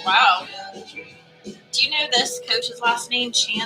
Wow. Do you know this coach's last name? Chan.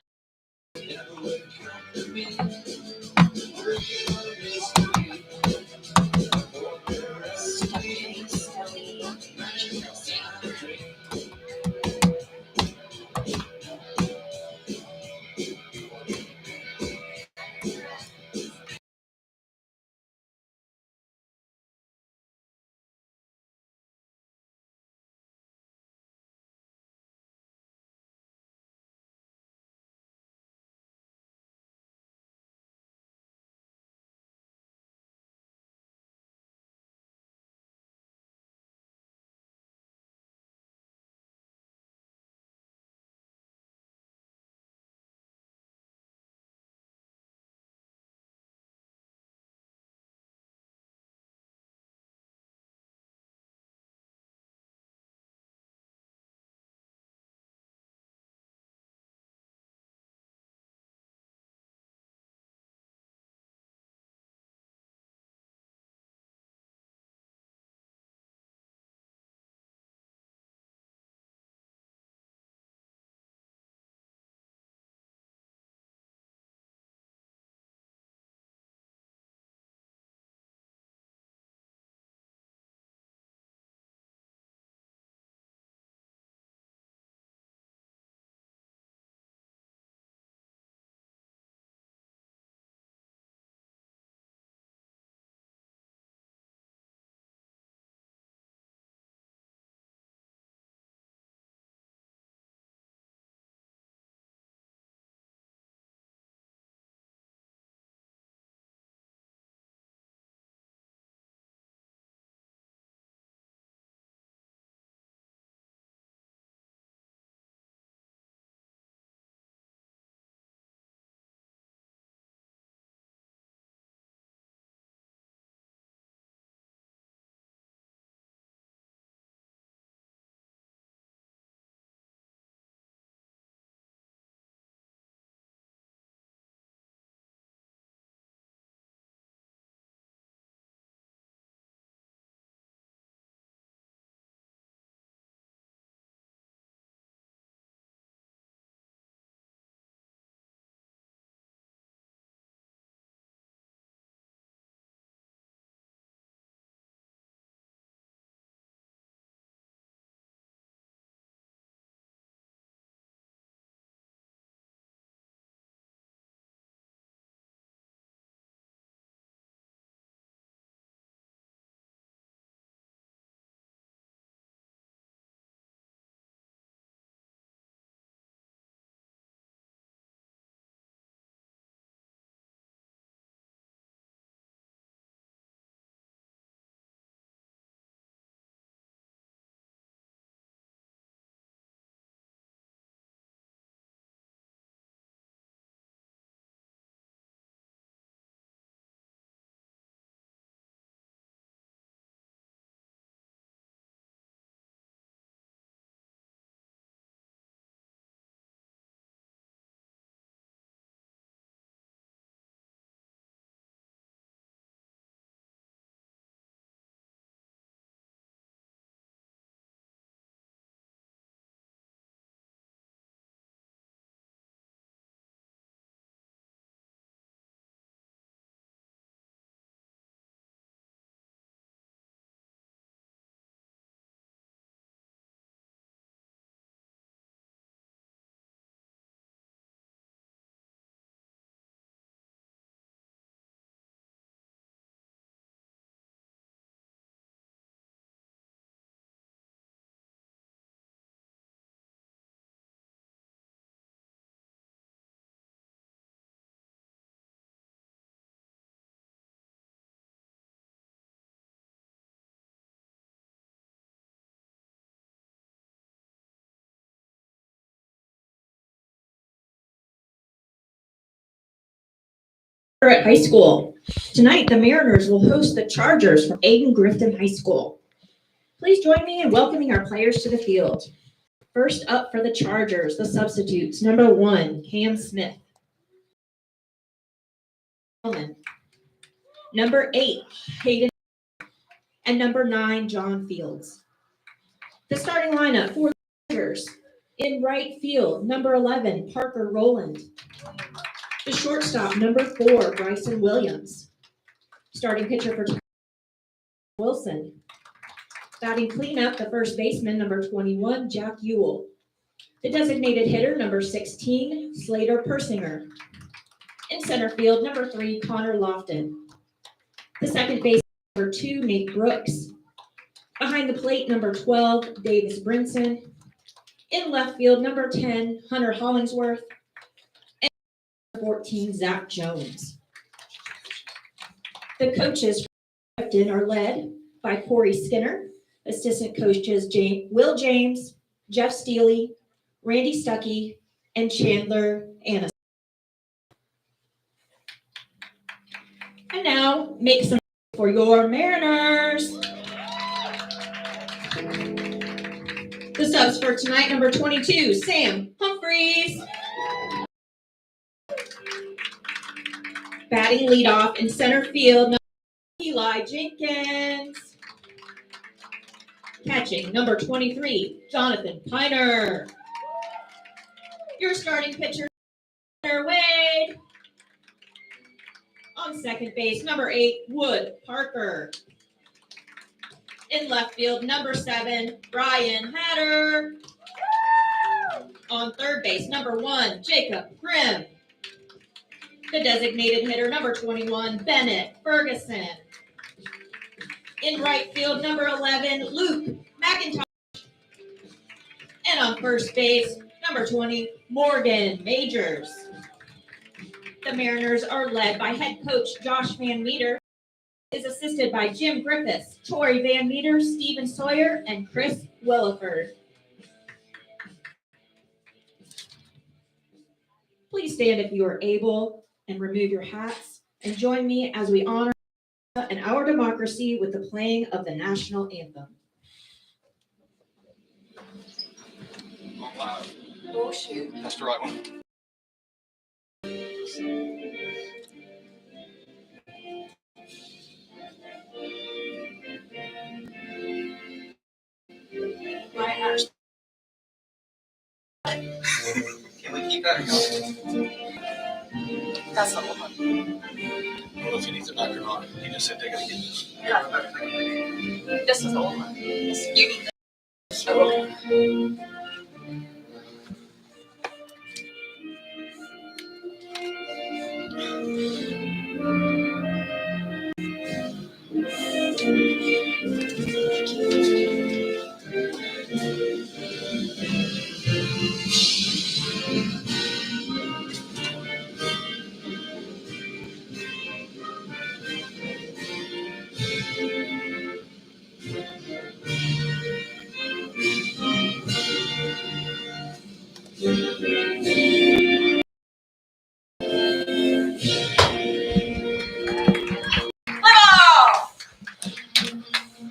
Carteret High School. Tonight, the Mariners will host the Chargers from Ayden-Grifton High School. Please join me in welcoming our players to the field. First up for the Chargers, the substitutes. Number 1, Cam Smith. Number 8, Hayden, and number 9, John Fields. The starting lineup for the Chargers. In right field, number 11, Parker Rowland. The shortstop, number 4, Bryson Williams. Starting pitcher for Wilson. Batting cleanup, the first baseman, number 21, Jack Ewell. The designated hitter, number 16, Slater Persinger. In center field, number 3, Connor Lofton. The second baseman, number 2, Nate Brooks. Behind the plate, number 12, Davis Brinson. In left field, number 10, Hunter Hollingsworth. And number 14, Zach Jones. The coaches for Grifton are led by Corey Skinner, assistant coaches Will James, Jeff Steely, Randy Stuckey, and Chandler Anna. And now, make some for your Mariners. The subs for tonight, number 22, Sam Humphreys. Batting leadoff in center field, number Eli Jenkins. Catching, number 23, Jonathan Piner. Your starting pitcher, Wade. On second base, number 8, Wood Parker. In left field, number 7, Brian Hatter. On third base, number 1, Jacob Prim. The designated hitter, number 21, Bennett Ferguson. In right field, number 11, Luke McIntosh. And on first base, number 20, Morgan Majors. The Mariners are led by head coach Josh Van Meter, is assisted by Jim Griffiths, Tori Van Meter, Stephen Sawyer, and Chris Williford. Please stand if you are able and remove your hats and join me as we honor and our democracy with the playing of the national anthem. Oh, shoot. That's the right one. Right, Can we keep that or no? that's the old one. I don't know if he needs it back or not. He just said they gotta get this. This is the old one. You need this. Oh, okay.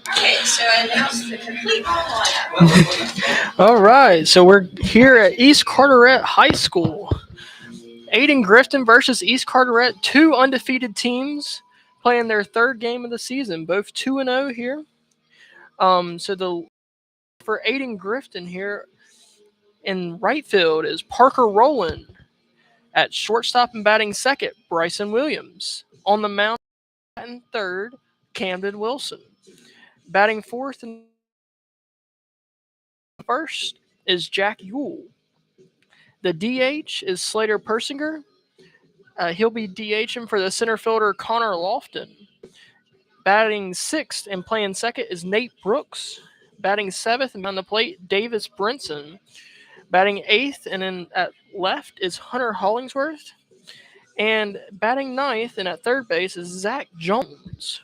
Okay, so I announced the complete lineup. All right, so we're here at East Carteret High School. Ayden-Grifton versus East Carteret, 2 undefeated teams playing their third game of the season, both 2-0 here. For Ayden-Grifton here in right field is Parker Rowland. At shortstop and batting second, Bryson Williams. On the mound and third, Camden Wilson. Batting fourth and first is Jack Ewell. The DH is Slater Persinger. He'll be DHing for the center fielder Connor Lofton. Batting sixth and playing second is Nate Brooks. Batting seventh and on the plate, Davis Brinson. Batting eighth and then at left is Hunter Hollingsworth. And batting ninth and at third base is Zach Jones.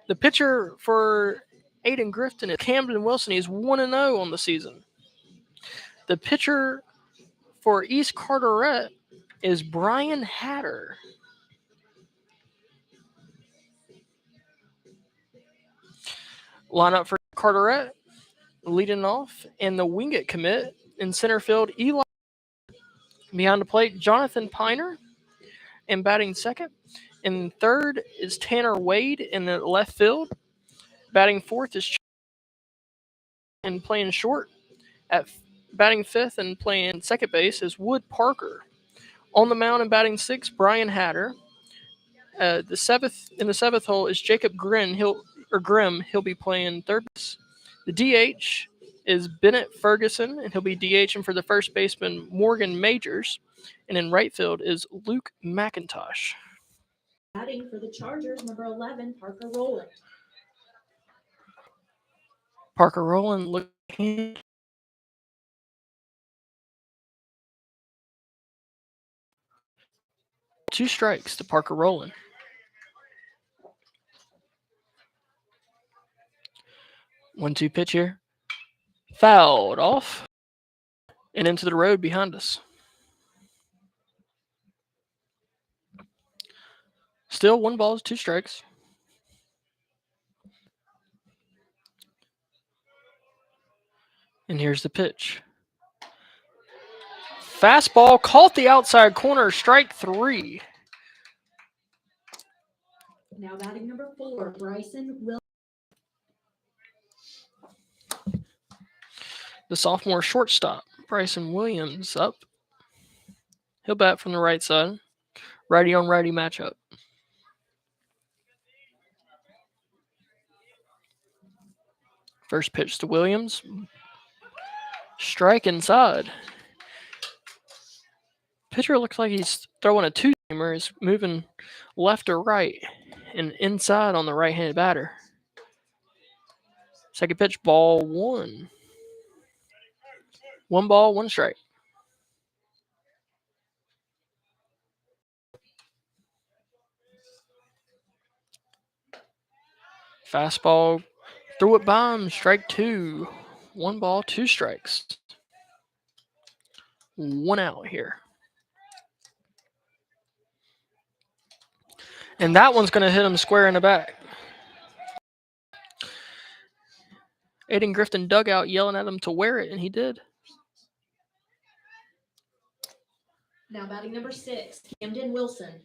The pitcher for Ayden-Grifton is Camden Wilson. He's 1-0 on the season. The pitcher for East Carteret is Brian Hatter. Lineup for Carteret, leading off, and the Wingate commit in center field, Eli. Behind the plate, Jonathan Piner. and batting second. In third is Tanner Wade in the left field. Batting fourth is and playing short. At batting fifth and playing second base is Wood Parker. On the mound and batting sixth, Brian Hatter. The seventh hole is Jacob Grimm. He'll be playing third base. The DH is Bennett Ferguson, and he'll be DHing for the first baseman Morgan Majors. And in right field is Luke McIntosh. Batting for the Chargers, number 11, Parker Rowland. Parker Rowland looking. Two strikes to Parker Rowland. 1-2 pitch here. Fouled off and into the road behind us. Still 1 ball, 2 strikes. And here's the pitch. Fastball caught the outside corner, strike 3. Now batting number 4, Bryson Williams. The sophomore shortstop, Bryson Williams, up. He'll bat from the right side. Righty on righty matchup. First pitch to Williams. Strike inside. Pitcher looks like he's throwing a two-seamer. He's moving left or right and inside on the right-handed batter. Second pitch, ball 1. 1 ball, 1 strike. Fastball, threw it by him, strike 2. 1 ball, 2 strikes. 1 out here. And that one's going to hit him square in the back. Ayden-Grifton dugout yelling at him to wear it, and he did. Now batting number 6, Camden Wilson.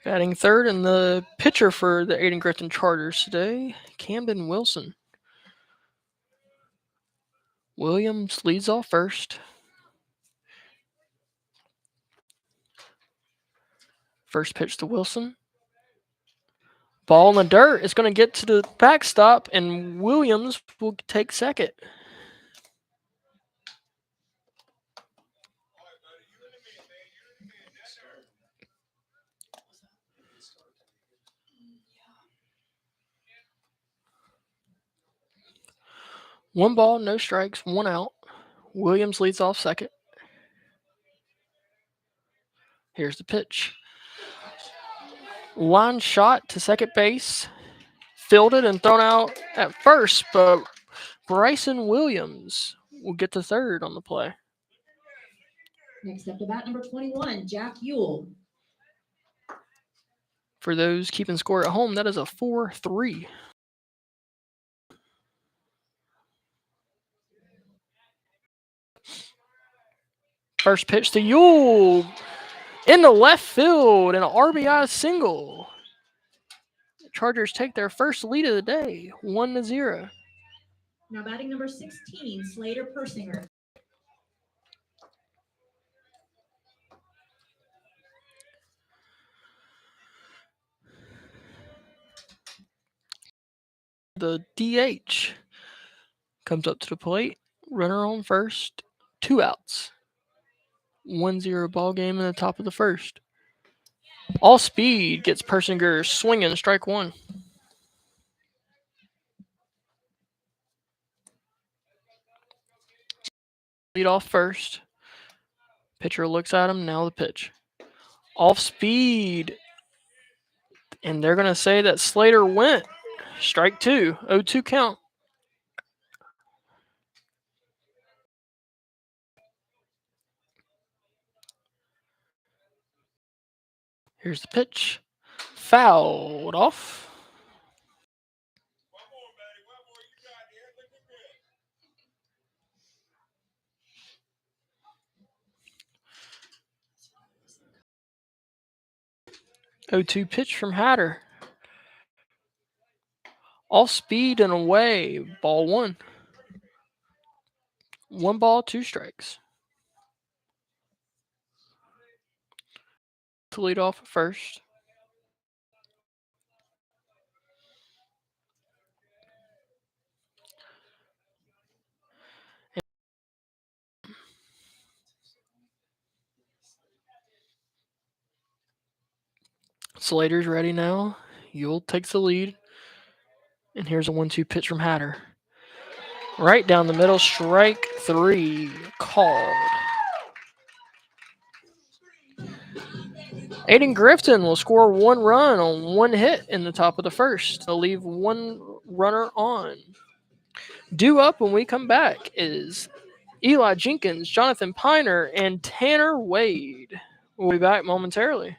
Batting third, and the pitcher for the Ayden-Grifton Chargers today, Camden Wilson. Williams leads off first. First pitch to Wilson. Ball in the dirt. It's going to get to the backstop, and Williams will take second. One ball, no strikes, 1 out. Williams leads off second. Here's the pitch. Line shot to second base. Fielded and thrown out at first, but Bryson Williams will get to third on the play. Next up to bat number 21, Jack Ewell. For those keeping score at home, that is a 4-3. First pitch to Ewell in the left field, and an RBI single. The Chargers take their first lead of the day, 1-0. Now batting number 16, Slater Persinger. The DH comes up to the plate. Runner on first. 2 outs. 1-0 ball game in the top of the first. All speed gets Persinger swinging, strike 1. Lead off first. Pitcher looks at him. Now the pitch. Off speed. And they're going to say that Slater went. Strike 2. 0-2 count. Here's the pitch. Fouled off. 0-2 pitch from Hatter. Off speed and away. Ball 1. 1 ball, 2 strikes. To lead off at first. Slater's ready now. Yule takes the lead. And here's a 1-2 pitch from Hatter. Right down the middle, strike 3 called. Ayden-Grifton will score 1 run on 1 hit in the top of the first. They'll leave 1 runner on. Due up when we come back is Eli Jenkins, Jonathan Piner, and Tanner Wade. We'll be back momentarily.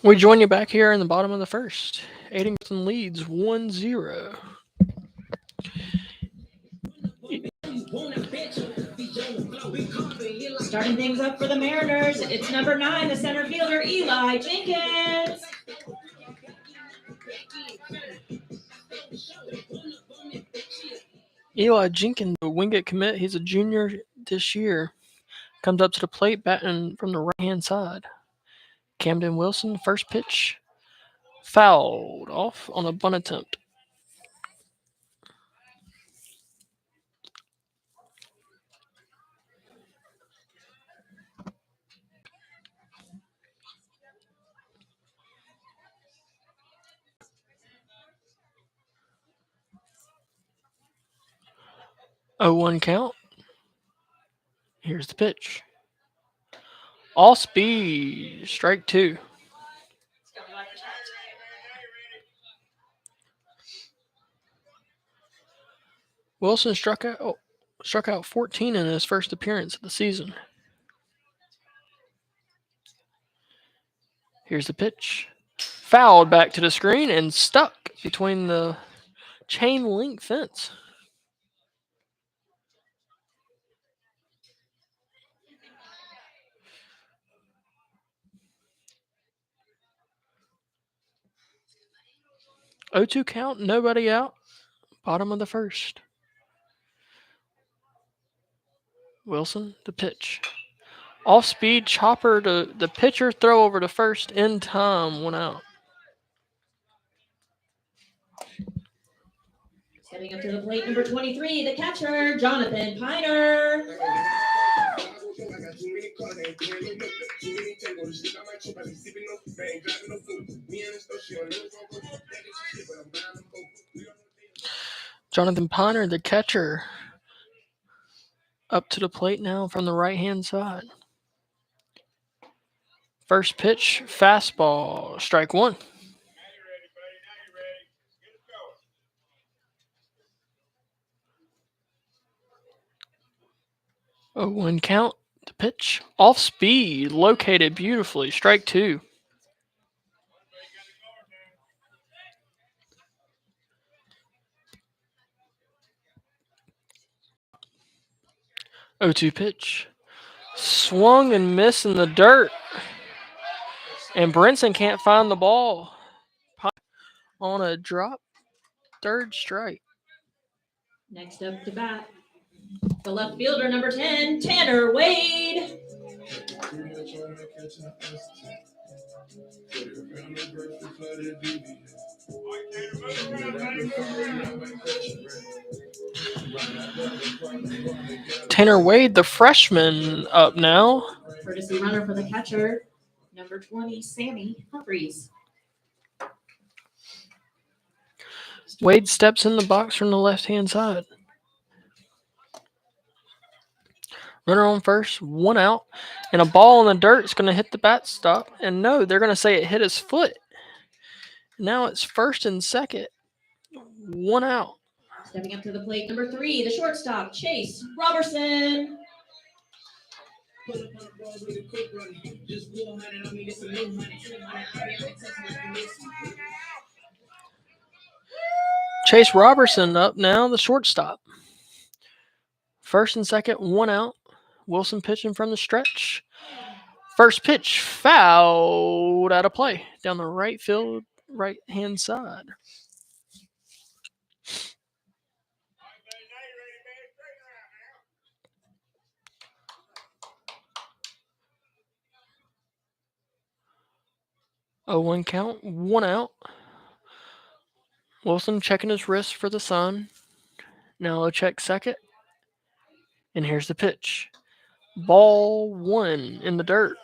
We join you back here in the bottom of the first. Ayden-Grifton leads 1-0. Starting things up for the Mariners, it's number 9, the center fielder, Eli Jenkins. Eli Jenkins, the Wingate commit, he's a junior this year. Comes up to the plate, batting from the right-hand side. Camden Wilson, first pitch, fouled off on a bunt attempt. Oh, 1 count. Here's the pitch. All speed, strike 2. Wilson struck out 14 in his first appearance of the season. Here's the pitch. Fouled back to the screen and stuck between the chain link fence. O2 count, nobody out. Bottom of the first. Wilson, the pitch. Off speed chopper to the pitcher, throw over to first in time, 1 out. Stepping up to the plate, number 23, the catcher, Jonathan Piner. Jonathan Piner, the catcher, up to the plate now from the right-hand side. First pitch, fastball, strike one. Oh, 1 count. The pitch, off speed, located beautifully, strike two. 0-2 pitch. Swung and missed in the dirt. And Brinson can't find the ball. On a drop, third strike. Next up to bat, the left fielder, number 10, Tanner Wade. Tanner Wade, the freshman, up now. Courtesy runner for the catcher, number 20, Sammy Humphreys. Wade steps in the box from the left-hand side. Runner on first, 1 out, and a ball in the dirt is going to hit the bat stop. And no, they're going to say it hit his foot. Now it's first and second, 1 out. Stepping up to the plate, number 3, the shortstop, Chase Robertson. Chase Robertson up now, the shortstop. First and second, 1 out. Wilson pitching from the stretch. First pitch, fouled out of play down the right field, right-hand side. Oh, 1 count, 1 out. Wilson checking his wrist for the sign. Now a check second. And here's the pitch. Ball 1 in the dirt.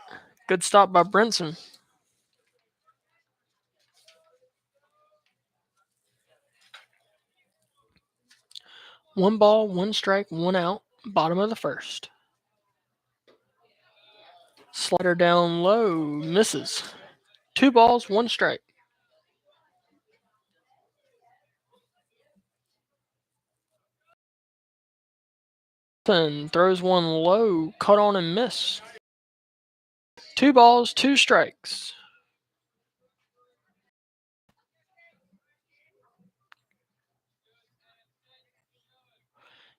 Good stop by Brinson. One ball, 1 strike, 1 out. Bottom of the first. Slider down low, misses. 2 balls, 1 strike. Throws one low, cut on and miss. 2 balls, 2 strikes.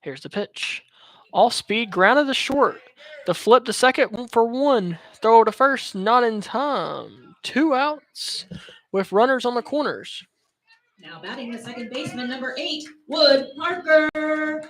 Here's the pitch. Off speed, grounded to short. The flip to second for 1. Throw to first, not in time. 2 outs with runners on the corners. Now batting the second baseman, number 8, Wood Parker.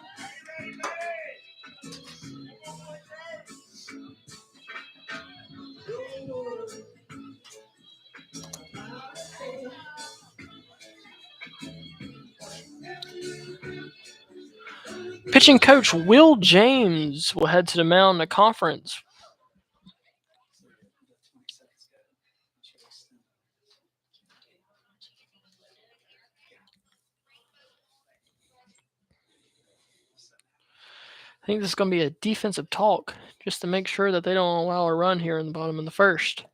Pitching coach Will James will head to the mound in the conference. I think this is going to be a defensive talk just to make sure that they don't allow a run here in the bottom of the first.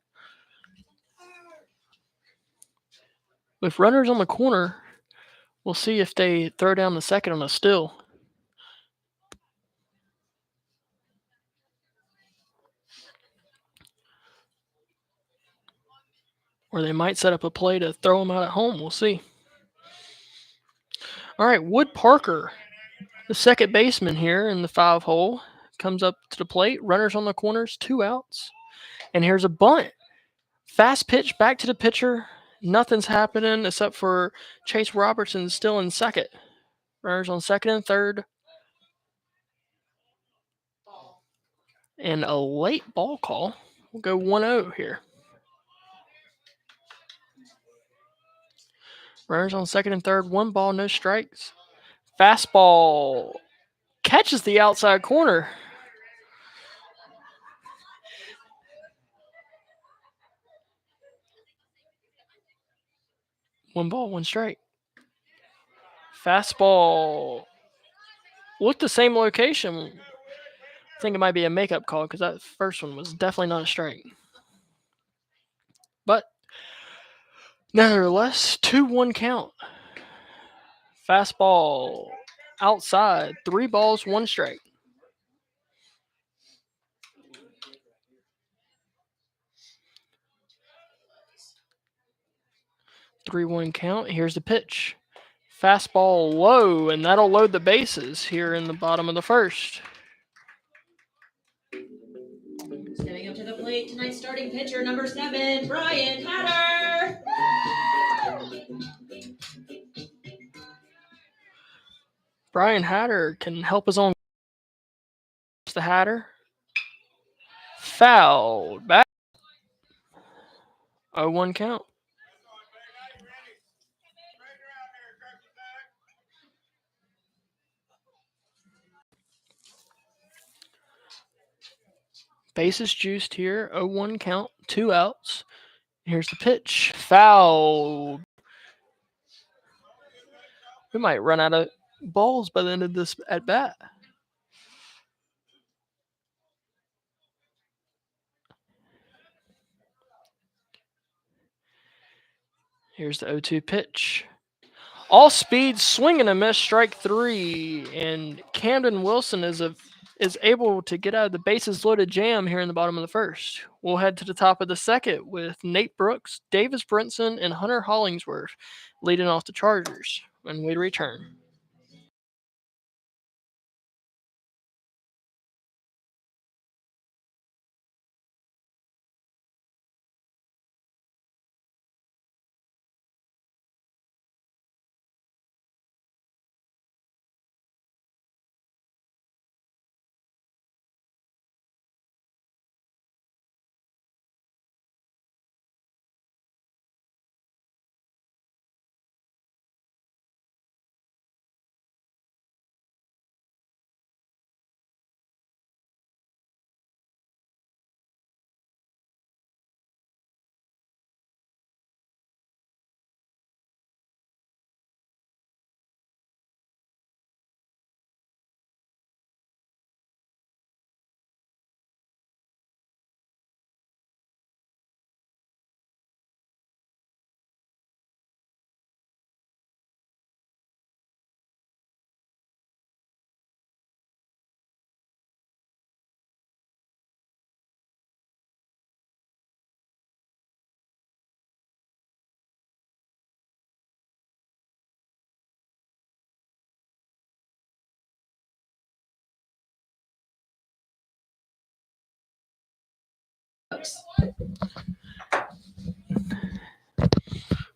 With runners on the corner, we'll see if they throw down the second on a still. Or they might set up a play to throw them out at home. We'll see. All right, Wood Parker, the second baseman here in the 5 hole, comes up to the plate. Runners on the corners, 2 outs. And here's a bunt. Fast pitch back to the pitcher. Nothing's happening except for Chase Robertson still in second. Runners on second and third. And a late ball call. We'll go 1-0 here. Runners on second and third. 1 ball, no strikes. Fastball catches the outside corner. One ball, 1 strike. Fastball. Looked the same location. I think it might be a makeup call because that first one was definitely not a strike. But nevertheless, 2-1 count. Fastball outside. 3 balls, 1 strike. Three-one count. Here's the pitch. Fastball low, and that'll load the bases here in the bottom of the first. Stepping up to the plate, tonight's starting pitcher, number 7, Brian Hatter. Brian Hatter can help his own. The Hatter. Fouled back. 0-1 count. Bases juiced here. 0-1 count. 2 outs. Here's the pitch. Foul. We might run out of balls by the end of this at bat. Here's the 0-2 pitch. All speed, swing and a miss, strike 3. And Camden Wilson is able to get out of the bases loaded jam here in the bottom of the first. We'll head to the top of the second with Nate Brooks, Davis Brinson, and Hunter Hollingsworth leading off the Chargers when we return.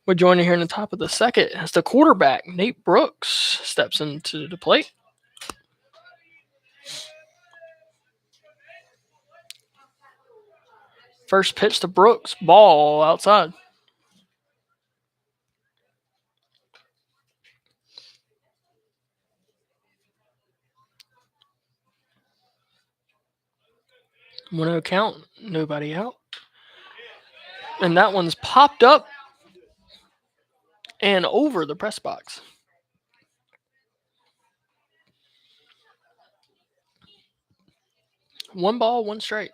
We're joining here in the top of the second as the quarterback, Nate Brooks, steps into the plate. First pitch to Brooks, ball outside. One-zero count, nobody out. And that one's popped up and over the press box. One ball, one strike.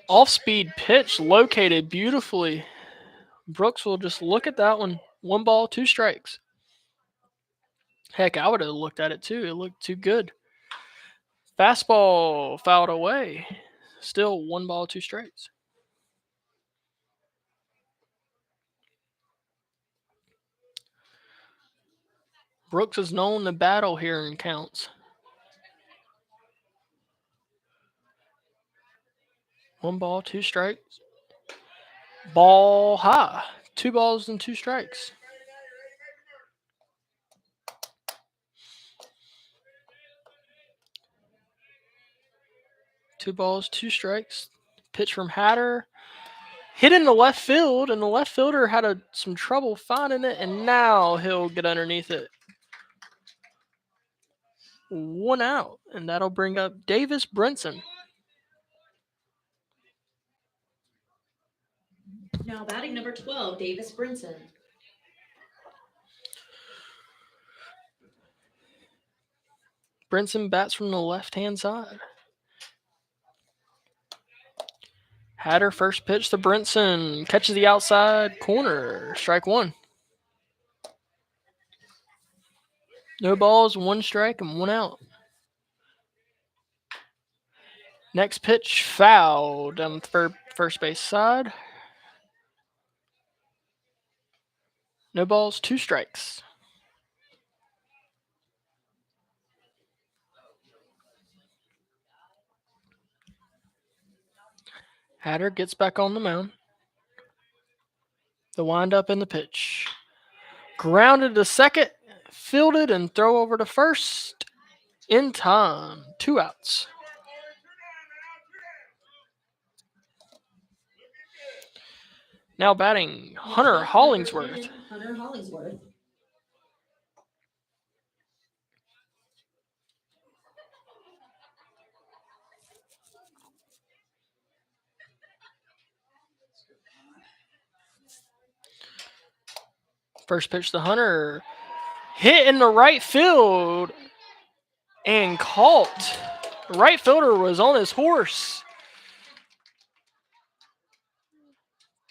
Off-speed pitch located beautifully. Brooks will just look at that one. One ball, 2 strikes. Heck, I would have looked at it too. It looked too good. Fastball fouled away. Still 1 ball, 2 strikes. Brooks is known to battle here in counts. 1 ball, 2 strikes. Ball high. 2 balls and 2 strikes. Two balls, 2 strikes. Pitch from Hatter. Hit in the left field, and the left fielder had some trouble finding it, and now he'll get underneath it. 1 out, and that'll bring up Davis Brinson. Now batting number 12, Davis Brinson. Brinson bats from the left-hand side. Hatter first pitch to Brinson. Catches the outside corner. Strike one. No balls, one strike, and one out. Next pitch, foul down the first base side. No balls, two strikes. Hatter gets back on the mound. The windup and the pitch. Grounded to second, fielded, and throw over to first in time. 2 outs. Now batting, Hunter Hollingsworth. Hunter Hollingsworth. First pitch to Hunter. Hit in the right field and caught. The right fielder was on his horse.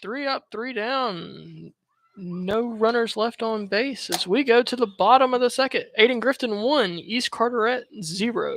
3 up, 3 down. No runners left on base as we go to the bottom of the second. Ayden-Grifton 1, East Carteret 0.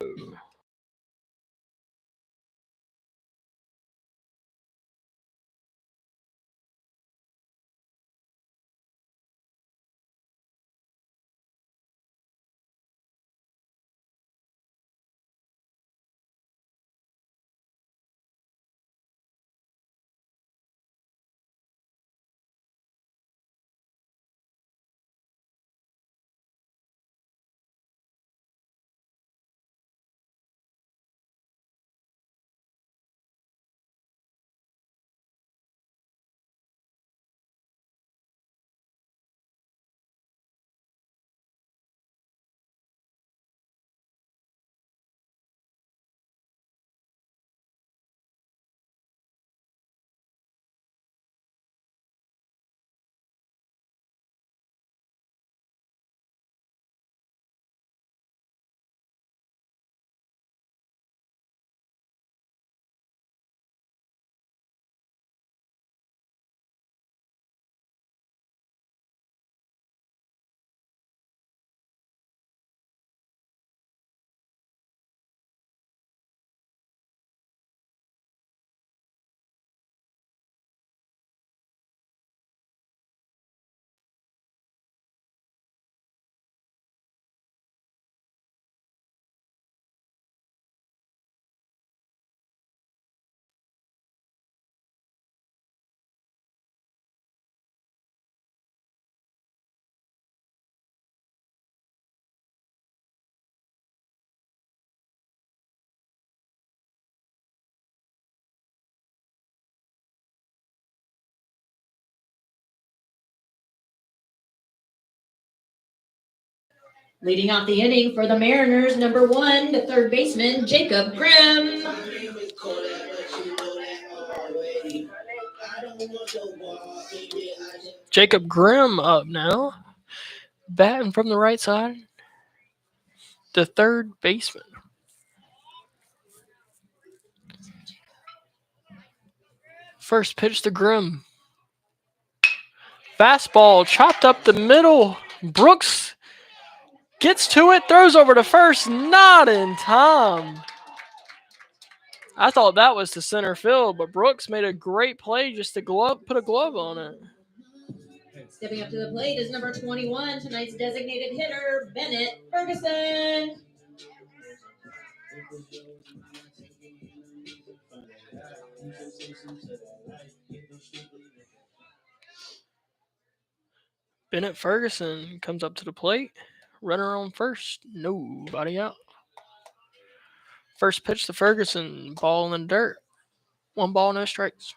Leading off the inning for the Mariners, number 1, the third baseman, Jacob Grimm. Jacob Grimm up now. Batting from the right side. The third baseman. First pitch to Grimm. Fastball chopped up the middle. Brooks gets to it, throws over to first, not in time. I thought that was to center field, but Brooks made a great play just to put a glove on it. Stepping up to the plate is number 21, tonight's designated hitter, Bennett Ferguson. Bennett Ferguson comes up to the plate. Runner on first. Nobody out. First pitch to Ferguson. Ball in the dirt. 1 ball, no strikes.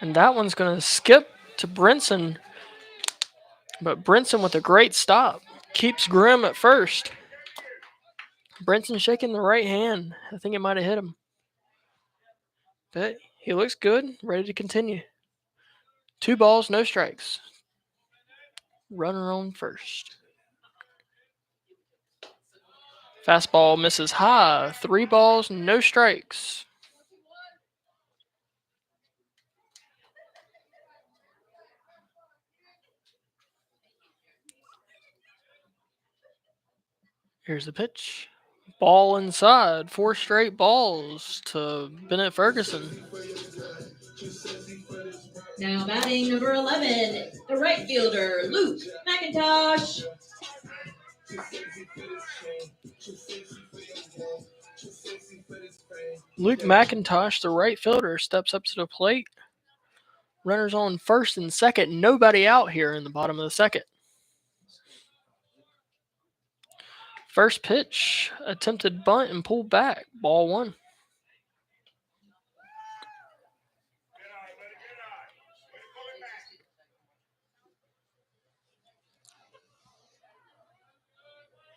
And that one's going to skip to Brinson. But Brinson with a great stop. Keeps Grimm at first. Brinson shaking the right hand. I think it might have hit him. But he looks good, ready to continue. 2 balls, no strikes. Runner on first. Fastball misses high. 3 balls, no strikes. Here's the pitch. Ball inside. 4 straight balls to Bennett Ferguson. Now batting number 11, the right fielder, Luke McIntosh. Luke McIntosh, the right fielder, steps up to the plate. Runners on first and second. Nobody out here in the bottom of the second. First pitch, attempted bunt and pulled back. Ball 1.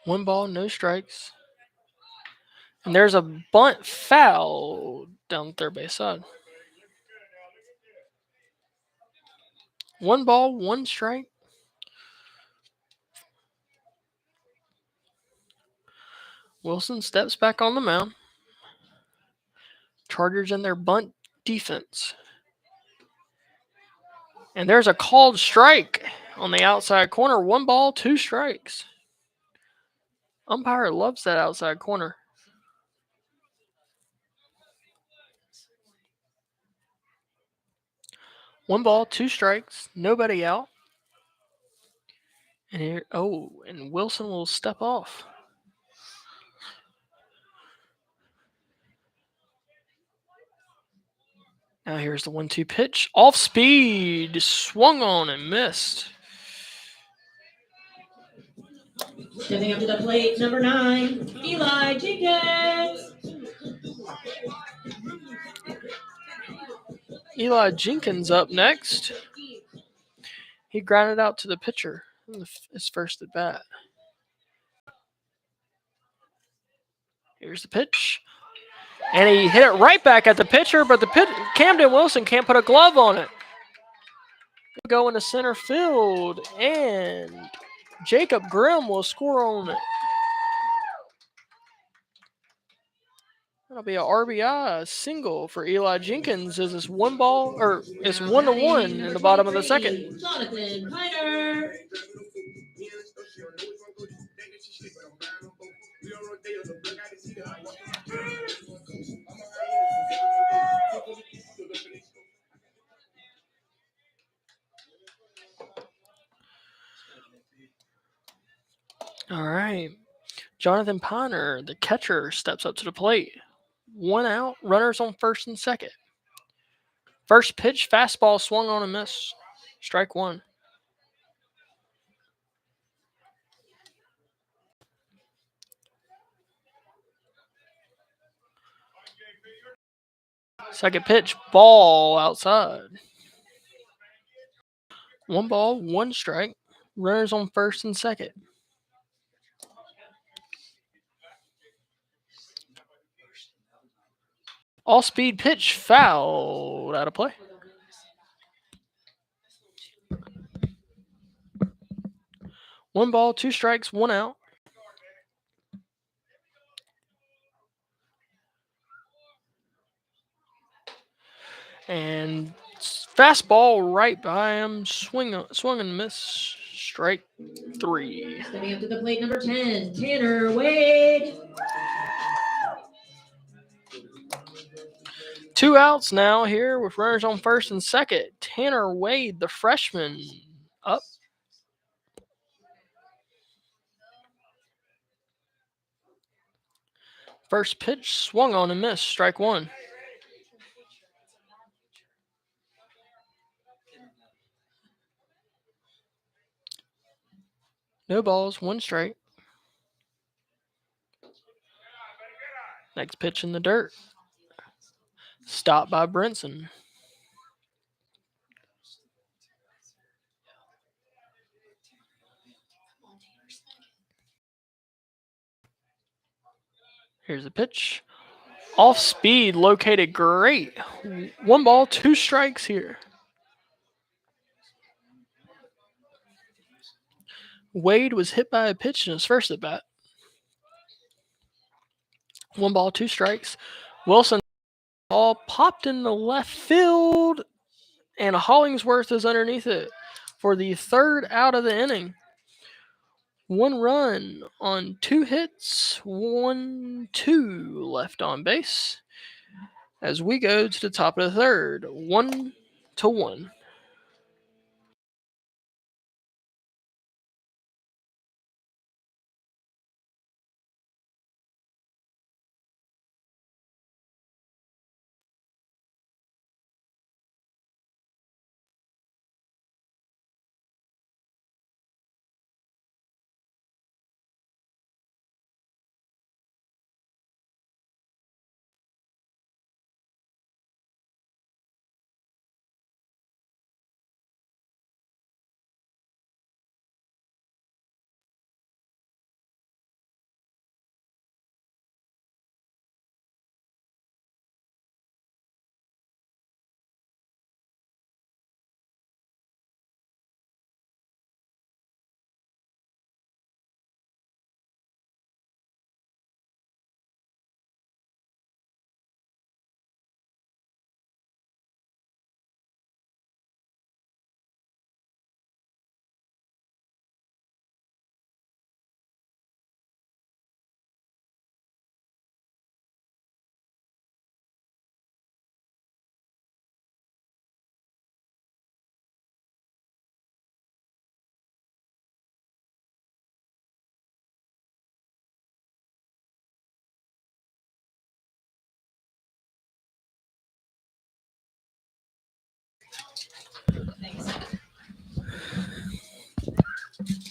One ball, no strikes. And there's a bunt foul down the third base side. 1 ball, 1 strike. Wilson steps back on the mound. Chargers in their bunt defense. And there's a called strike on the outside corner. 1 ball, 2 strikes. Umpire loves that outside corner. One ball, 2 strikes, nobody out. And here, and Wilson will step off. Now here's the 1-2 pitch. Off speed, swung on and missed. Stepping up to the plate, number 9, Eli Jenkins. Eli Jenkins up next. He grounded out to the pitcher in his first at bat. Here's the pitch. And he hit it right back at the pitcher, but Camden Wilson can't put a glove on it. Go into center field, and Jacob Grimm will score on it. That'll be a RBI single for Eli Jenkins as it's 1 ball, or it's 1-1 in the bottom of the second. Jonathan Piner. All right. Jonathan Piner, the catcher, steps up to the plate. 1 out, runners on first and second. First pitch, fastball swung on and miss. Strike 1. Second pitch, ball outside. 1 ball, 1 strike. Runners on first and second. All-speed pitch, fouled out of play. One ball, 2 strikes, 1 out. And fastball right by him, swung and miss. Strike 3. Stepping up to the plate, number 10, Tanner Wade. 2 outs now here with runners on first and second. Tanner Wade, the freshman, up. First pitch swung on and missed. Strike 1. No balls, 1 strike. Next pitch in the dirt. Stopped by Brinson. Here's the pitch. Off speed, located great. 1 ball, 2 strikes here. Wade was hit by a pitch in his first at bat. 1 ball, 2 strikes. Wilson ball popped in the left field, and Hollingsworth is underneath it for the 3rd out of the inning. 1 run on 2 hits, 1-2 left on base. As we go to the top of the 3rd, 1-1.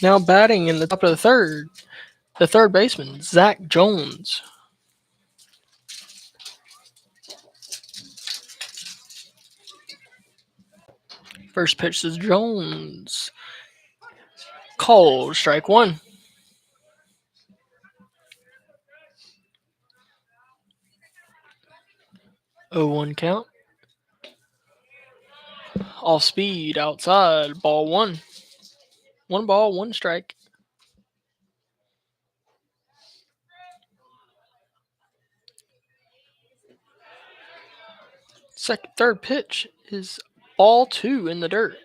Now batting in the top of the 3rd, the 3rd baseman, Zach Jones. First pitch is Jones. Called strike 1. 0-1 count. Off speed, outside, ball 1. 1 ball, 1 strike. Third pitch is ball 2 in the dirt.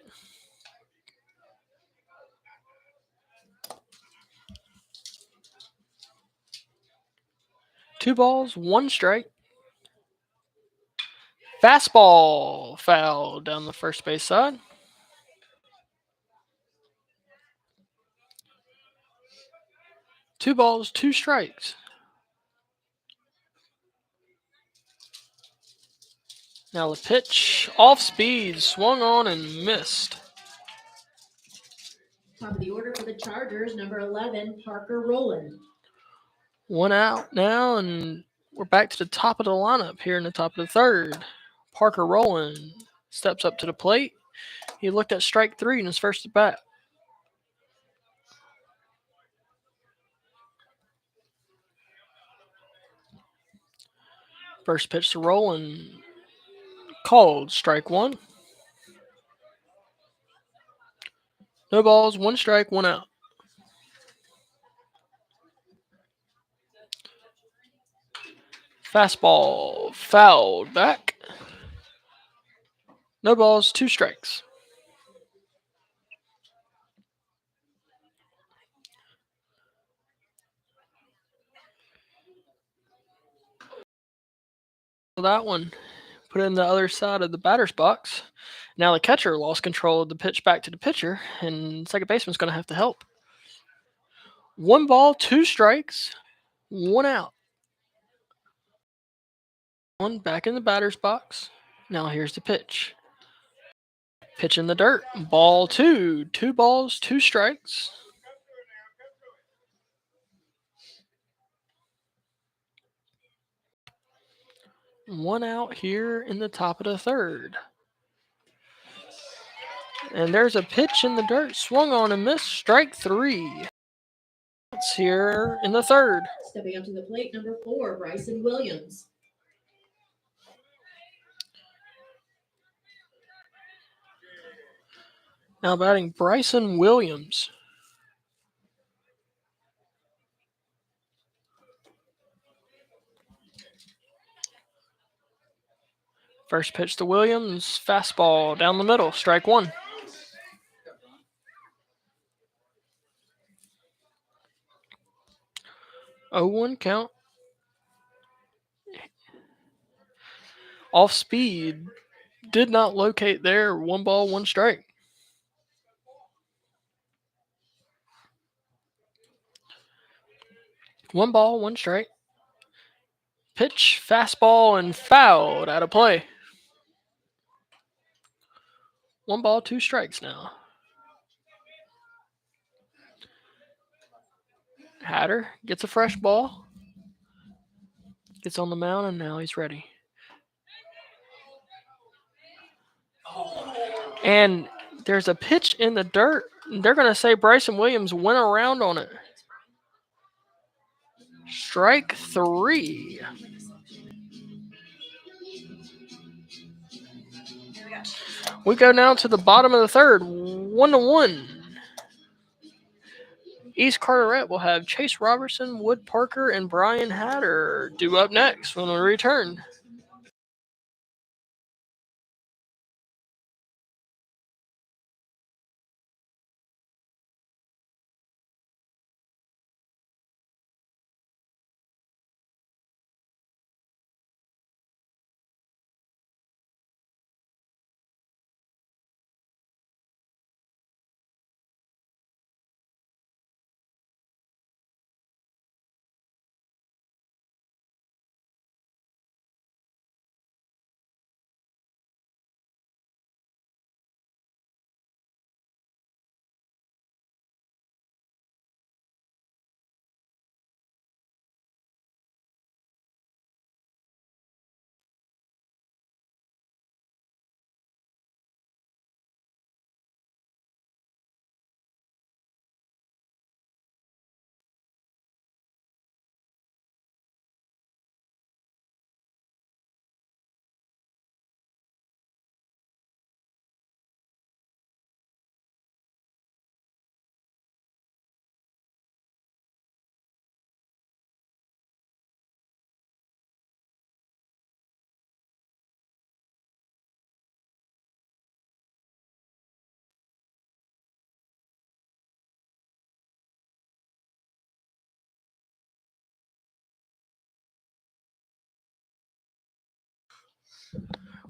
Two balls, 1 strike. Fastball foul down the first base side. Two balls, 2 strikes. Now the pitch, off speed, swung on and missed. Top of the order for the Chargers, number 11, Parker Rowland. 1 out now, and we're back to the top of the lineup here in the top of the 3rd. Parker Rowland steps up to the plate. He looked at strike 3 in his first at bat. First pitch to Rowland. Called strike 1. No balls, 1 strike, 1 out. Fastball fouled back. No balls, 2 strikes. That one put it in the other side of the batter's box. Now the catcher lost control of the pitch back to the pitcher, and second baseman's going to have to help. 1 ball, 2 strikes, 1 out. One back in the batter's box. Now here's the pitch. Pitch in the dirt. Ball 2. 2 balls, 2 strikes. One out here in the top of the 3rd. And there's a pitch in the dirt. Swung on and missed. Strike 3. outs here in the third. Stepping up to the plate, number 4, Bryson Williams. Now batting Bryson Williams. First pitch to Williams, fastball down the middle, strike 1. Oh, 1 count. Off speed, did not locate there. 1 ball, 1 strike. One ball, 1 strike. Pitch, fastball, and fouled out of play. 1 ball, 2 strikes now. Hatter gets a fresh ball. Gets on the mound, and now he's ready. And there's a pitch in the dirt. They're going to say Bryson Williams went around on it. Strike 3. We go now to the bottom of the third, 1-1. East Carteret will have Chase Robertson, Wood Parker, and Brian Hatter due up next when we return.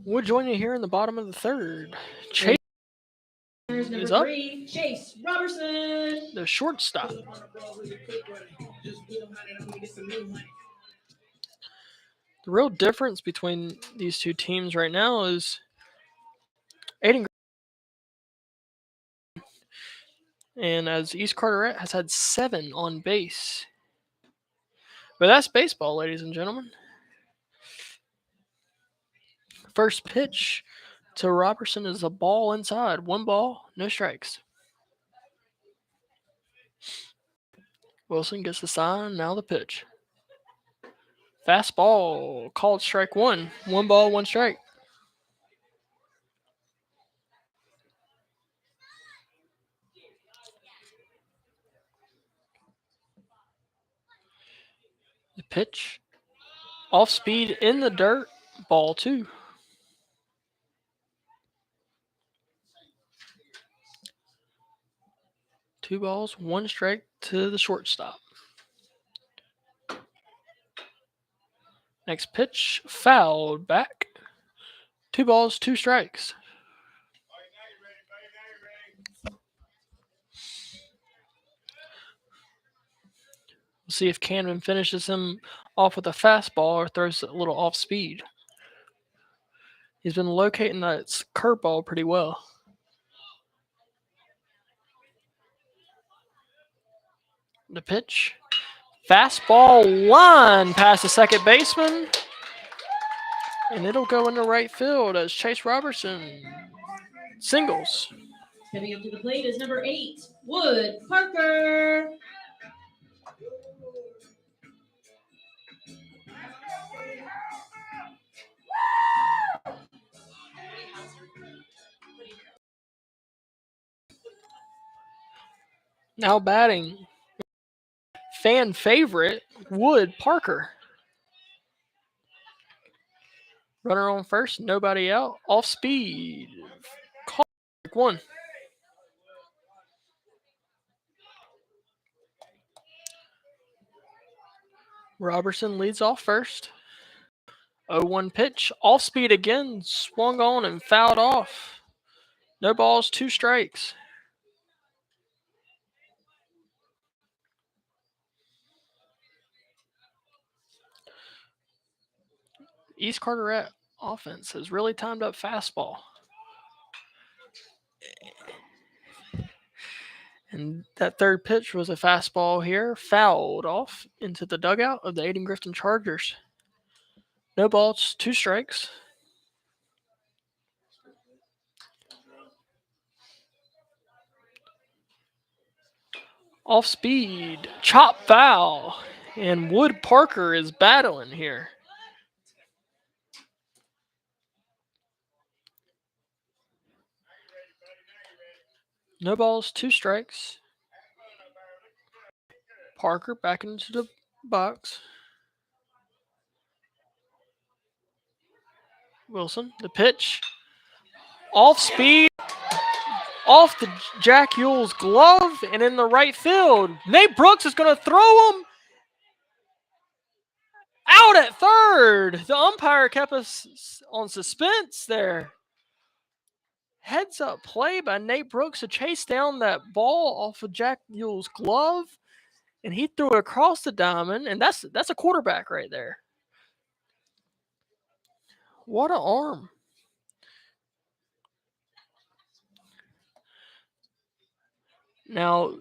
We'll join you here in the bottom of the third. Chase There's number is up. 3, Chase Robertson. The shortstop. The real difference between these two teams right now is Ayden-Grifton, and as East Carteret has had 7 on base. But that's baseball, ladies and gentlemen. First pitch to Robertson is a ball inside. 1 ball, no strikes. Wilson gets the sign, now the pitch. Fastball called strike 1. 1 ball, 1 strike. The pitch. Off speed in the dirt. Ball 2. Two balls, 1 strike to the shortstop. Next pitch, fouled back. 2 balls, 2 strikes. We'll see if Cannon finishes him off with a fastball or throws a little off speed. He's been locating that curveball pretty well. The pitch. Fastball line past the second baseman. And it'll go into right field as Chase Robertson singles. Stepping up to the plate is number 8, Wood Parker. Now batting, fan favorite, Wood Parker. Runner on first, nobody out. Off speed. Call one. Robertson leads off first. 0-1 pitch. Off speed again. Swung on and fouled off. No balls, 2 strikes. East Carteret offense has really timed up fastball. And that third pitch was a fastball here, fouled off into the dugout of the Ayden-Grifton Chargers. No balls, 2 strikes. Off speed, chop foul, and Wood Parker is battling here. No balls, 2 strikes. Parker back into the box. Wilson, the pitch. Off speed, off the Jack Yule's glove, and in the right field. Nate Brooks is going to throw him out at third. The umpire kept us on suspense there. Heads up play by Nate Brooks to chase down that ball off of Jack Yule's glove, and he threw it across the diamond, and that's a quarterback right there. What an arm. Now,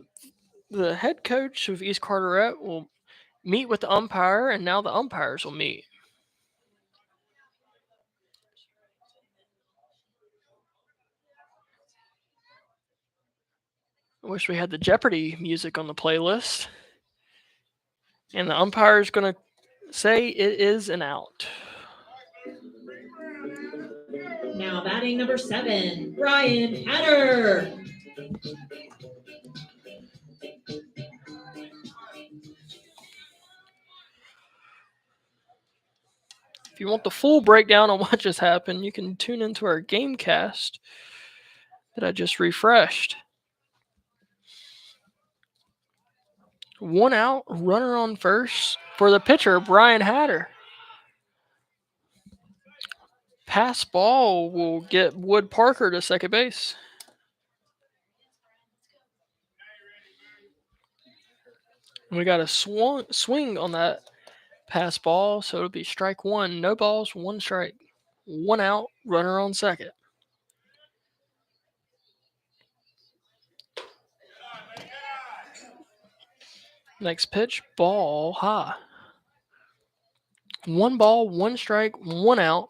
the head coach of East Carteret will meet with the umpire, and now the umpires will meet. I wish we had the Jeopardy music on the playlist. And the umpire is going to say it is an out. Now batting number 7, Brian Hatter. If you want the full breakdown on what just happened, you can tune into our game cast that I just refreshed. 1 out, runner on first for the pitcher, Brian Hatter. Pass ball will get Wood Parker to second base. We got a swing on that pass ball, so it'll be strike 1. No balls, 1 strike. 1 out, runner on second. Next pitch, ball high. 1 ball, 1 strike, 1 out,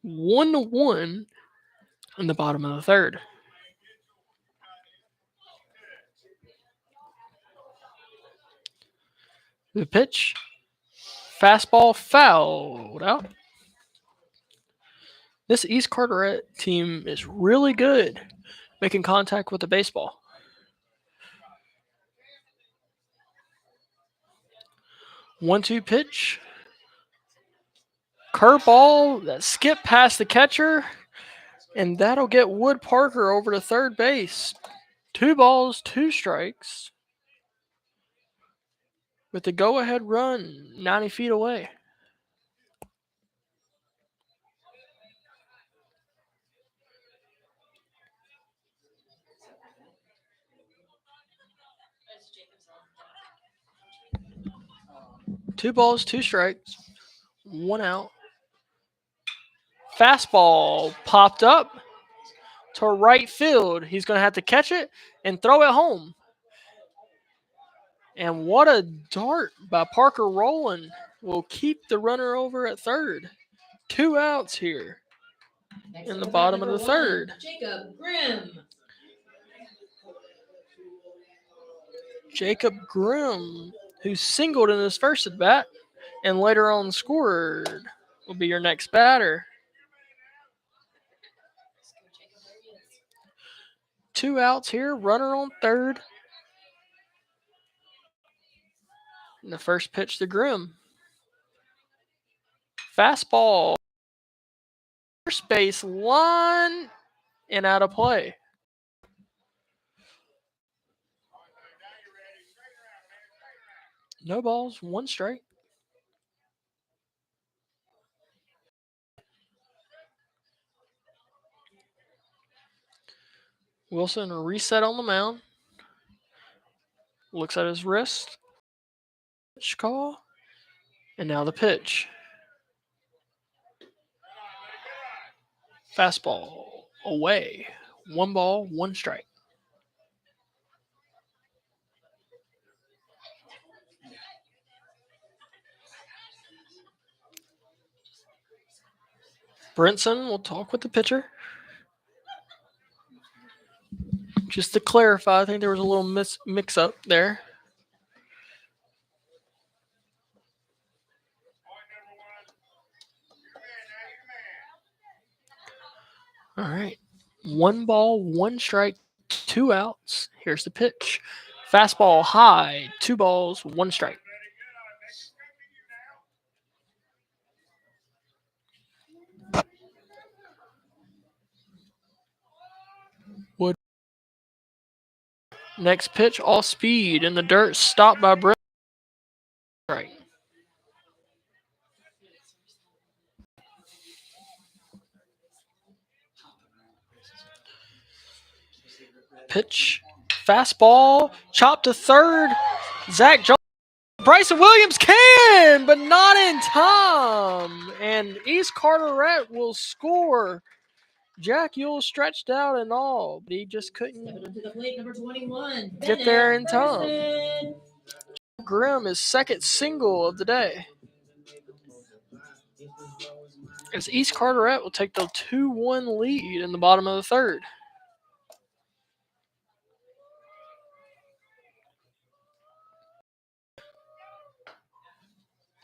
1-1 in the bottom of the third. The pitch, fastball fouled out. This East Carteret team is really good making contact with the baseball. 1-2 pitch. Curveball that skipped past the catcher, and that'll get Wood Parker over to third base. 2 balls, 2 strikes, with the go-ahead run 90 feet away. Two balls, 2 strikes, 1 out. Fastball popped up to right field. He's going to have to catch it and throw it home. And what a dart by Parker Rowland will keep the runner over at third. 2 outs here in the bottom of the third. Jacob Grimm. Jacob Grimm, who singled in his first at bat and later on scored, will be your next batter. 2 outs here, runner on third. And the first pitch to Grimm. Fastball. First base line and out of play. No balls, 1 strike. Wilson reset on the mound. Looks at his wrist. Pitch call. And now the pitch. Fastball away. 1 ball, 1 strike. Brinson will talk with the pitcher. Just to clarify, I think there was a little mix up there. All right. 1 ball, 1 strike, 2 outs. Here's the pitch. Fastball high, 2 balls, 1 strike. Wood. Next pitch, off speed in the dirt, stopped by Brent. Right. Pitch, fastball, chop to third. Zach Jones. Bryson Williams can, but not in time. And East Carteret will score. Jack Yule stretched out and all, but he just couldn't Stepping up to the plate, number 21. get there in Bennett time. Ferguson. Grimm is second single of the day. As East Carteret will take the 2-1 lead in the bottom of the third.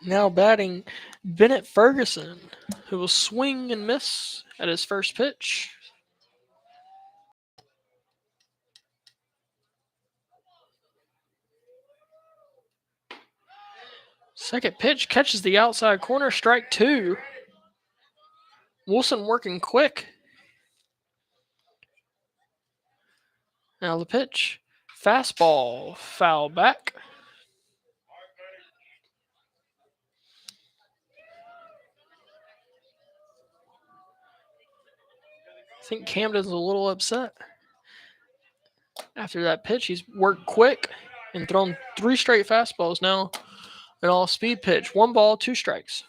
Now batting Bennett Ferguson, who will swing and miss at his first pitch. Second pitch catches the outside corner, strike 2. Wilson working quick. Now the pitch. Fastball, foul back. I think Camden's a little upset. After that pitch, he's worked quick and thrown 3 straight fastballs now. An all-speed pitch. 1 ball, 2 strikes.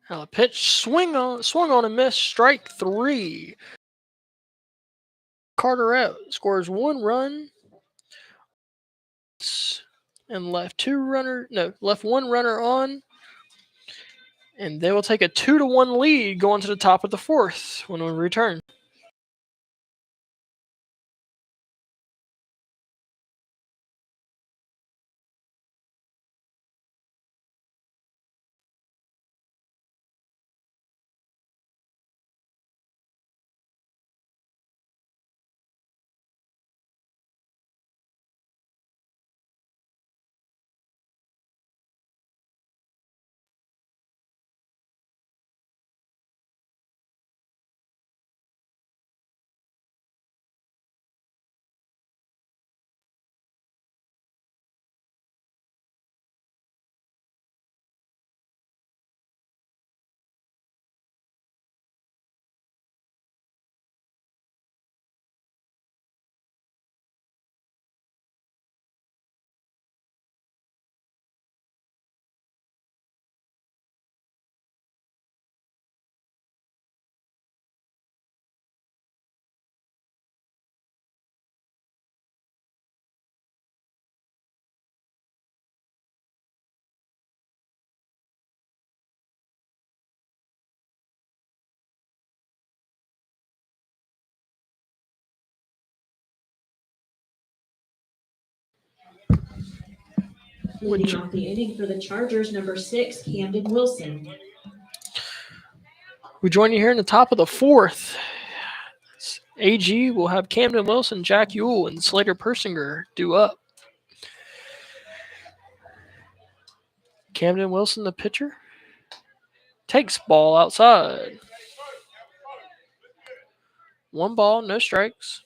Now the pitch swung on and missed. Strike 3. Carteret scores 1 run and left 1 runner on. And they will take a 2-1 lead going to the top of the 4th when we return. Leading off the inning for the Chargers, number 6, Camden Wilson. We join you here in the top of the 4th. AG will have Camden Wilson, Jack Ewell, and Slater Persinger due up. Camden Wilson, the pitcher, takes ball outside. 1 ball, no strikes.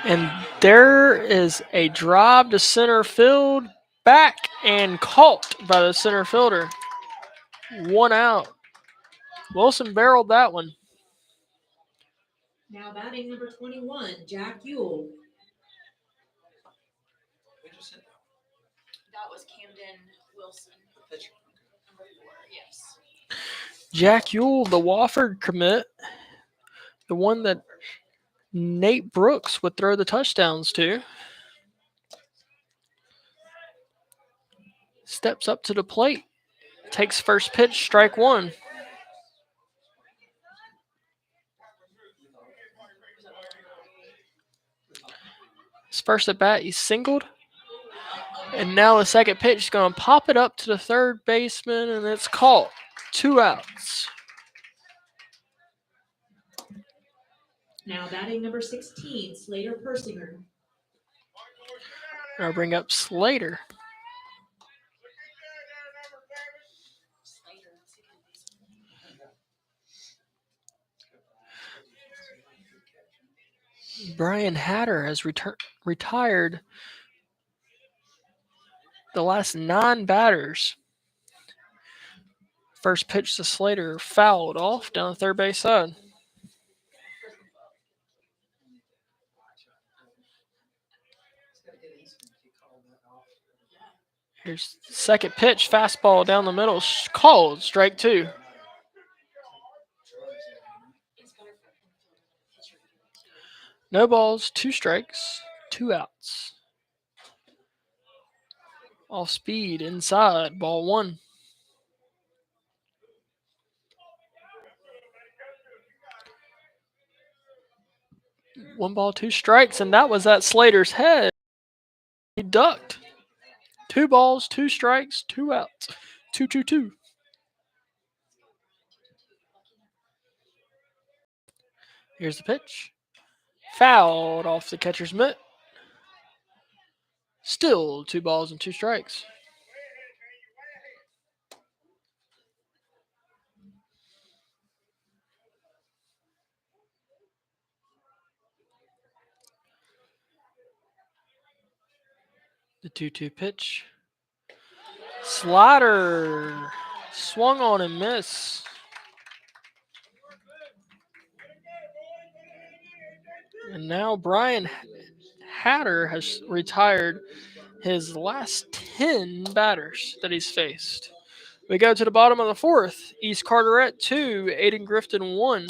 And there is a drive to center field, back and caught by the center fielder. 1 out. Wilson barreled that one. Now batting number 21, Jack Ewell. That was Camden Wilson. Number 4, yes. Jack Ewell, the Wofford commit, the one that Nate Brooks would throw the touchdowns to. Steps up to the plate, takes first pitch, strike 1. His first at bat, he's singled. And now the second pitch is going to pop it up to the third baseman, and it's caught. 2 outs. Now batting number 16, Slater Persinger. I'll bring up Slater. Brian Hatter has retired the last 9 batters. First pitch to Slater, fouled off down the third base side. Here's the second pitch, fastball down the middle, called, strike 2. No balls, 2 strikes, 2 outs. Off speed, inside, ball 1. One ball, 2 strikes, and that was at Slater's head. He ducked. 2 balls, 2 strikes, 2 outs. 2-2-2. Here's the pitch. Fouled off the catcher's mitt. Still 2 balls and 2 strikes. The 2-2 pitch. Slider. Swung on and missed. And now Brian Hatter has retired his last 10 batters that he's faced. We go to the bottom of the 4th. East Carteret 2, Ayden-Grifton 1.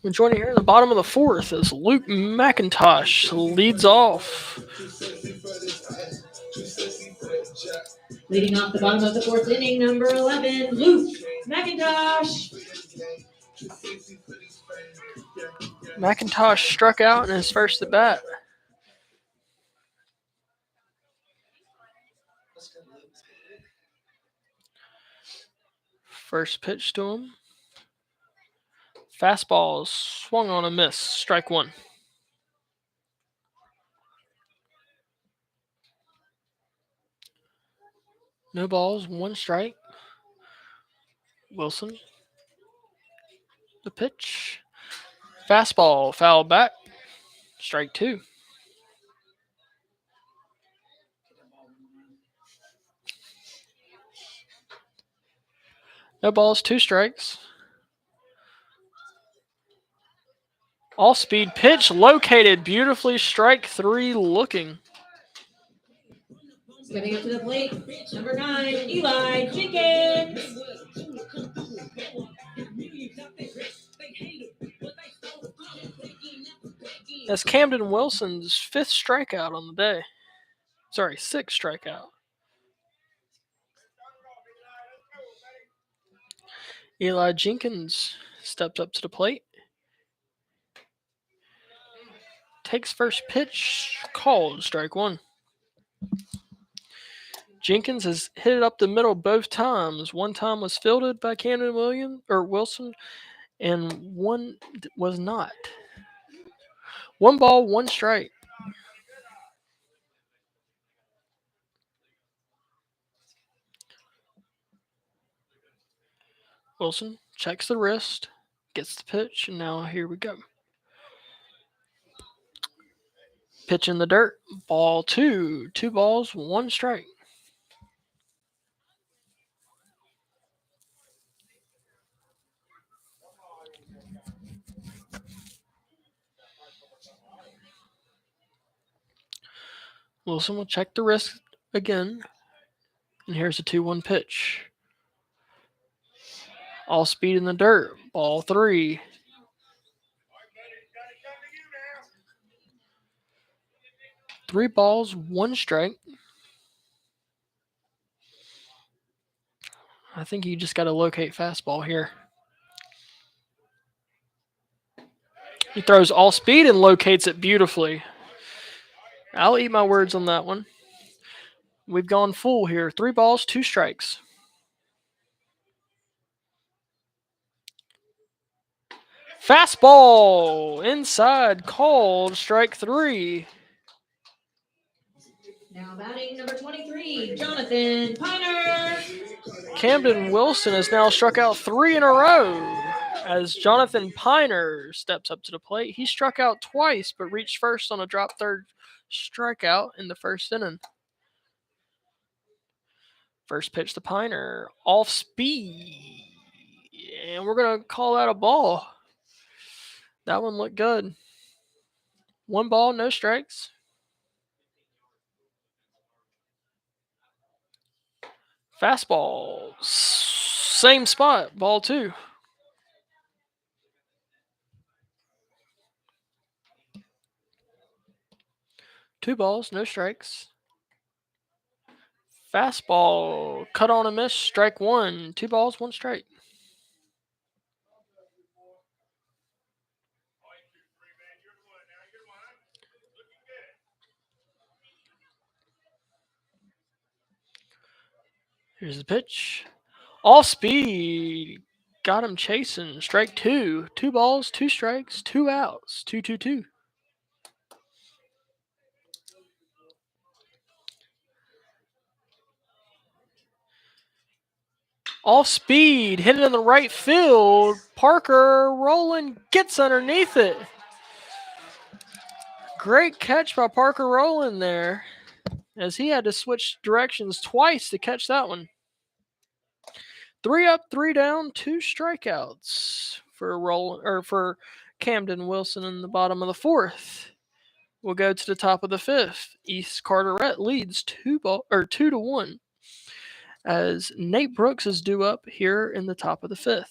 We're joining here in the bottom of the 4th as Luke McIntosh leads off. Leading off the bottom of the 4th inning, number 11, Luke McIntosh. McIntosh struck out in his first at bat. First pitch to him. Fastball swung on a miss. Strike one. No balls, one strike. Wilson. The pitch. Fastball fouled back. Strike two. No balls, two strikes. All speed pitch located beautifully. Strike three looking. Stepping up to the plate, number 9, Eli Jenkins. That's Camden Wilson's fifth strikeout on the day. Sorry, sixth strikeout. Eli Jenkins steps up to the plate. Takes first pitch. Called. Strike one. Jenkins has hit it up the middle both times. One time was fielded by Camden Wilson, and one was not. One ball, one strike. Wilson checks the wrist, gets the pitch, and now here we go. Pitch in the dirt. Ball two. 2 balls, 1 strike. Wilson will check the wrist again. And here's a 2-1 pitch. All speed in the dirt. Ball 3. Three balls, 1 strike. I think you just got to locate fastball here. He throws all speed and locates it beautifully. I'll eat my words on that one. We've gone full here. 3 balls, 2 strikes. Fastball inside, called. Strike 3. Now batting number 23, Jonathan Piner. Camden Wilson has now struck out 3 in a row as Jonathan Piner steps up to the plate. He struck out twice but reached first on a drop third strikeout in the first inning. First pitch to Piner, off speed, and we're going to call that a ball. That one looked good. 1 ball, no strikes. Fastball, same spot, ball 2. Two balls, no strikes. Fastball, cut on a miss, strike 1. 2 balls, 1 strike. Here's the pitch. Off speed. Got him chasing. Strike 2. 2 balls, 2 strikes, 2 outs. 2-2-2. Off speed. Hit it in the right field. Parker Rowland gets underneath it. Great catch by Parker Rowland there, as he had to switch directions twice to catch that one. 3 up, 3 down, 2 strikeouts for Camden Wilson in the bottom of the 4th. We'll go to the top of the 5th. East Carteret leads 2-1, as Nate Brooks is due up here in the top of the 5th.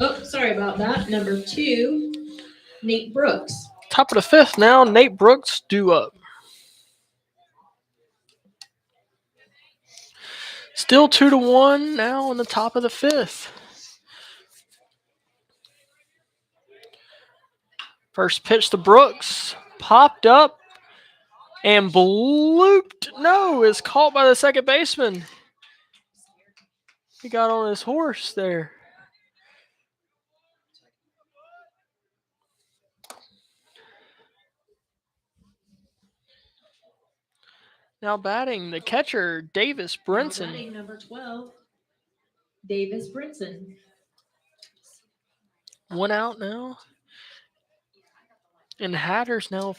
Oh, sorry about that. Number 2, Nate Brooks. Top of the 5th now. Nate Brooks due up. Still 2-1 now in the top of the 5th. First pitch to Brooks. Popped up and blooped. No, is caught by the second baseman. He got on his horse there. Now batting the catcher, Davis Now Brinson. batting number 12, Davis Brinson. 1 out now. And Hatters now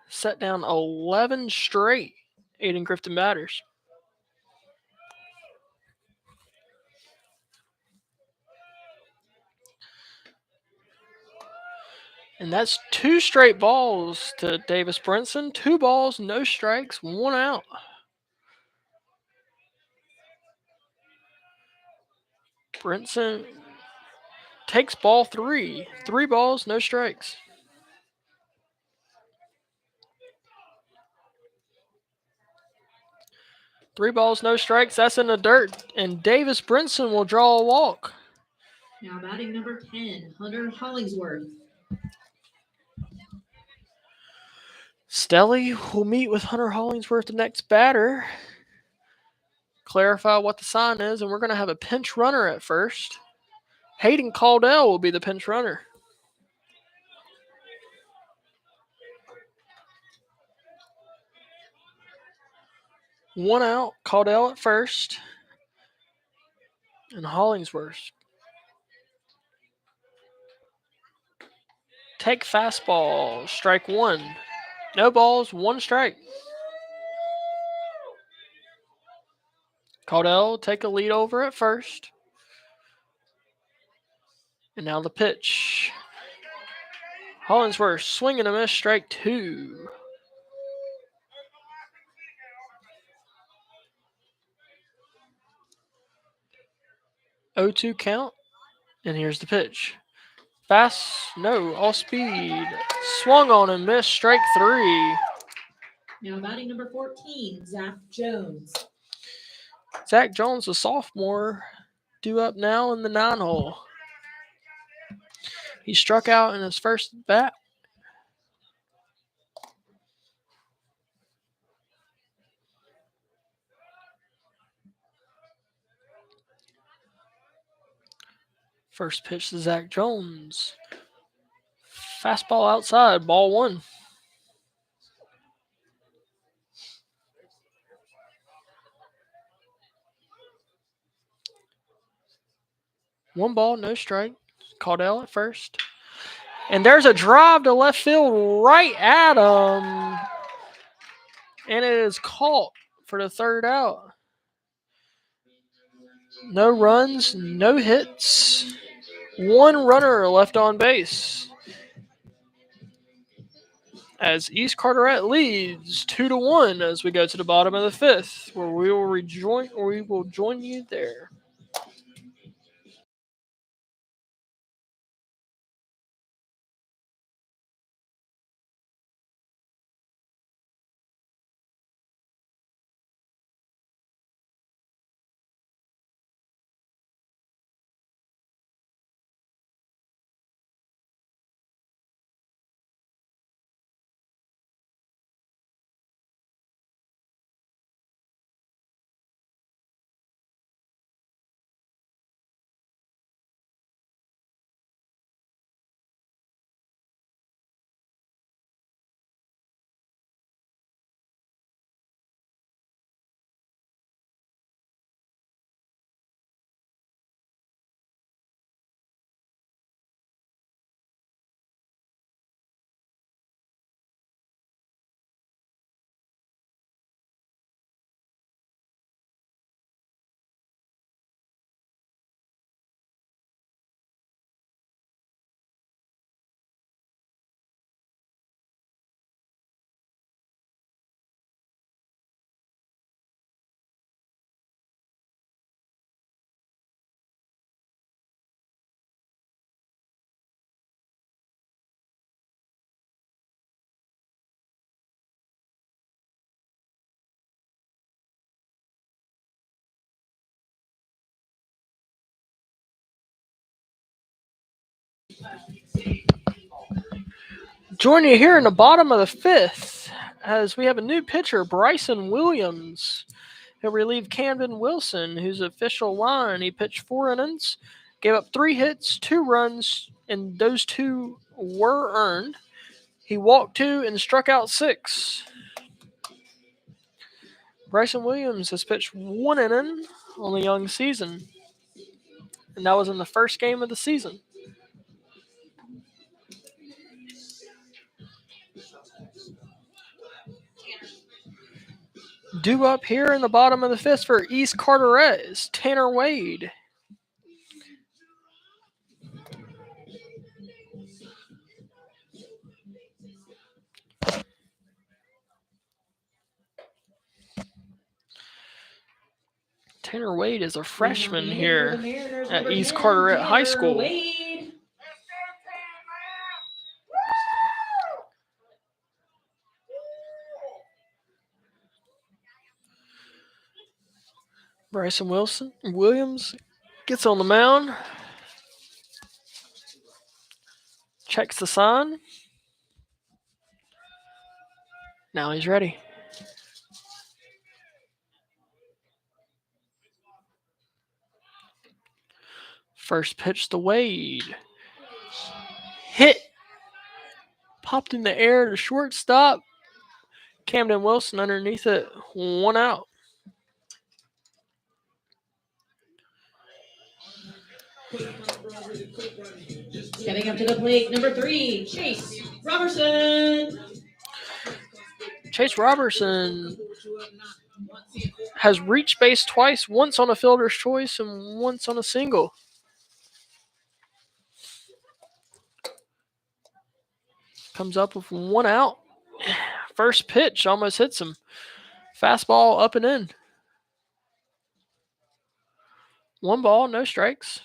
set down 11 straight Ayden-Grifton batters. And that's 2 straight balls to Davis Brinson. 2 balls, no strikes, 1 out. Brinson takes ball 3. 3 balls, no strikes. Three balls, no strikes. That's in the dirt. And Davis Brinson will draw a walk. Now batting number 10, Hunter Hollingsworth. Stelly will meet with Hunter Hollingsworth, the next batter. Clarify what the sign is, and we're going to have a pinch runner at first. Hayden Caldwell will be the pinch runner. One out, Caldwell at first. And Hollingsworth. Take fastball, strike 1. No balls, 1 strike. Caldwell take a lead over at first. And now the pitch. Hollingsworth swinging a miss, strike 2. 0-2 count. And here's the pitch. Fast, no, all speed. Swung on and missed, strike 3. Now batting number 14, Zach Jones. Zach Jones, a sophomore, due up now in the 9 hole. He struck out in his first bat. First pitch to Zach Jones. Fastball outside, ball 1. One ball, no strike. Caldwell at first. And there's a drive to left field right at him. And it is caught for the 3rd out. No runs, no hits. 1 runner left on base. As East Carteret leads 2-1 as we go to the bottom of the 5th, where we will join you there. Join you here in the bottom of the fifth as we have a new pitcher, Bryson Williams. He'll relieve Camden Wilson, who's official line. He pitched 4 innings, gave up 3 hits, 2 runs, and those 2 were earned. He walked 2 and struck out 6. Bryson Williams has pitched 1 inning on the young season, and that was in the first game of the season. Due up here in the bottom of the fifth for East Carteret is Tanner Wade. Tanner Wade is a freshman here at East Carteret High School. Wade. Bryson Williams gets on the mound, checks the sign. Now he's ready. First pitch to Wade. Hit. Popped in the air to shortstop. Camden Wilson underneath it. 1 out. Stepping up to the plate, number 3, Chase Robertson. Chase Robertson has reached base twice, once on a fielder's choice and once on a single. Comes up with 1 out. First pitch almost hits him. Fastball up and in. 1 ball, no strikes.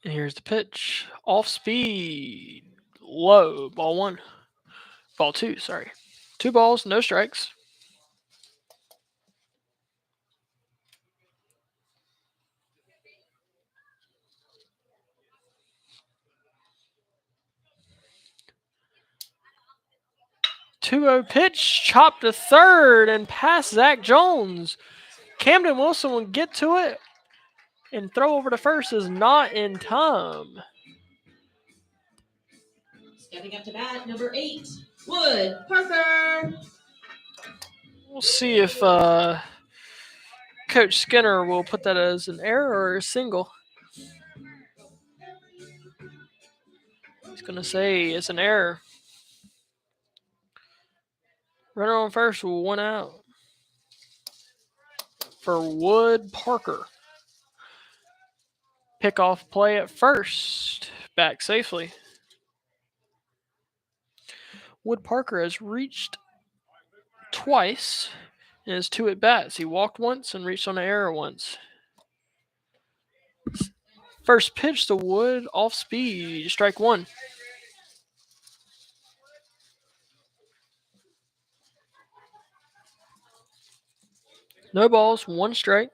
And here's the pitch. Off speed. Low. Ball 1. Ball 2, sorry. 2 balls, no strikes. Two-0 pitch, chopped to third and past Zach Jones. Camden Wilson will get to it, and throw over to first is not in time. Stepping up to bat, number 8, Wood Parker. We'll see if Coach Skinner will put that as an error or a single. He's going to say it's an error. Runner on first, 1 out for Wood Parker. Pickoff play at first. Back safely. Wood Parker has reached twice in his 2 at-bats. He walked once and reached on an error once. First pitch to Wood, off speed, strike 1. No balls, 1 strike.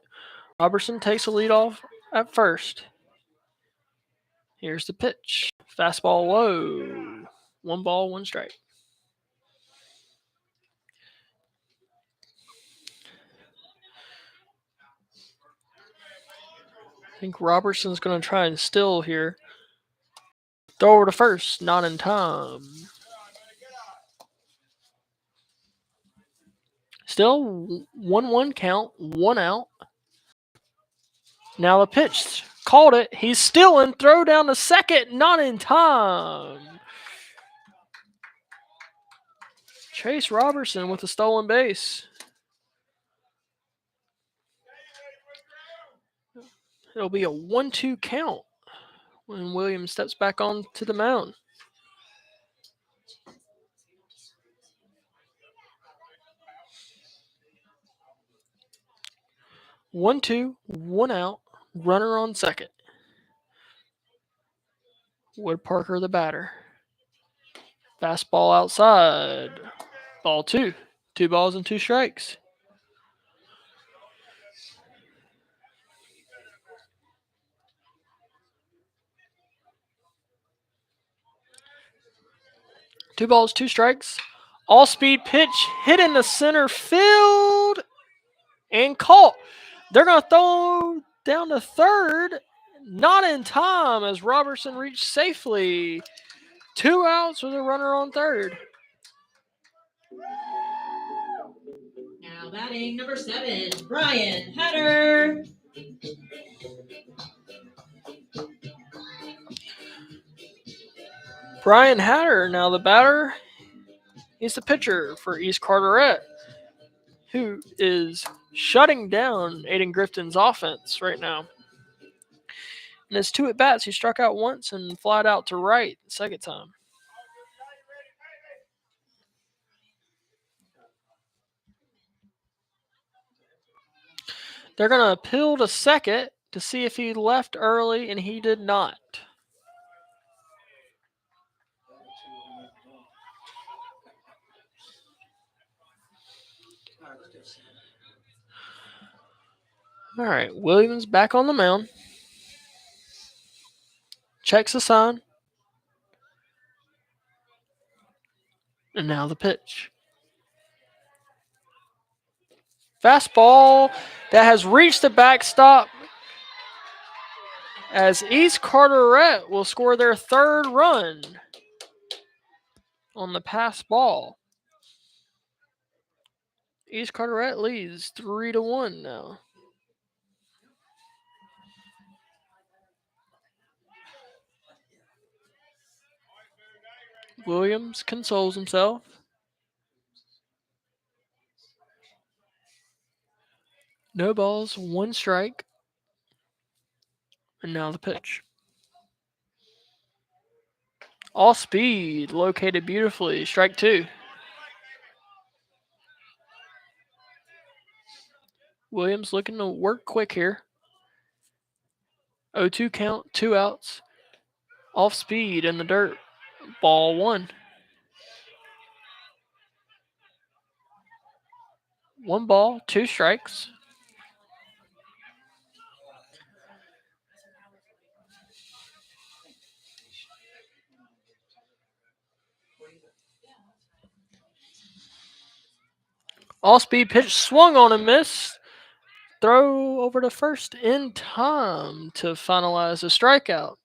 Robertson takes the lead off at first. Here's the pitch. Fastball low. 1 ball, 1 strike. I think Robertson's going to try and steal here. Throw over to first, not in time. Still 1-1 count, 1 out. Now the pitch. Called it. He's stealing. Throw down to second, not in time. Chase Robertson with a stolen base. It'll be a 1-2 count when Williams steps back onto the mound. One, 2, 1 out. Runner on second. Wood Parker the batter. Fastball outside. Ball 2. 2 balls and 2 strikes. 2 balls, 2 strikes. All speed pitch hit in the center field and caught. They're going to throw down to third. Not in time as Robertson reached safely. 2 outs with a runner on third. Now batting number 7, Brian Hatter. Brian Hatter, now the batter. He's the pitcher for East Carteret, who is shutting down Ayden-Grifton's offense right now. In his 2 at-bats, he struck out once and flied out to right the second time. They're going to appeal to second to see if he left early, and he did not. All right, Williams back on the mound. Checks the sign. And now the pitch. Fastball that has reached the backstop as East Carteret will score their 3rd run on the pass ball. East Carteret leads 3-1 now. Williams consoles himself. No balls, 1 strike. And now the pitch. All speed, located beautifully. Strike 2. Williams looking to work quick here. 0-2 count, 2 outs. Off speed in the dirt. Ball 1. 1 ball, 2 strikes. All speed pitch swung on and missed. Throw over to first in time to finalize the strikeout.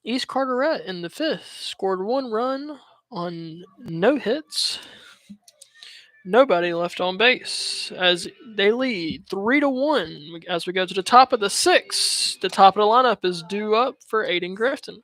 East Carteret in the 5th scored 1 run on no hits. Nobody left on base as they lead 3-1 as we go to the top of the 6th. The top of the lineup is due up for Ayden-Grifton.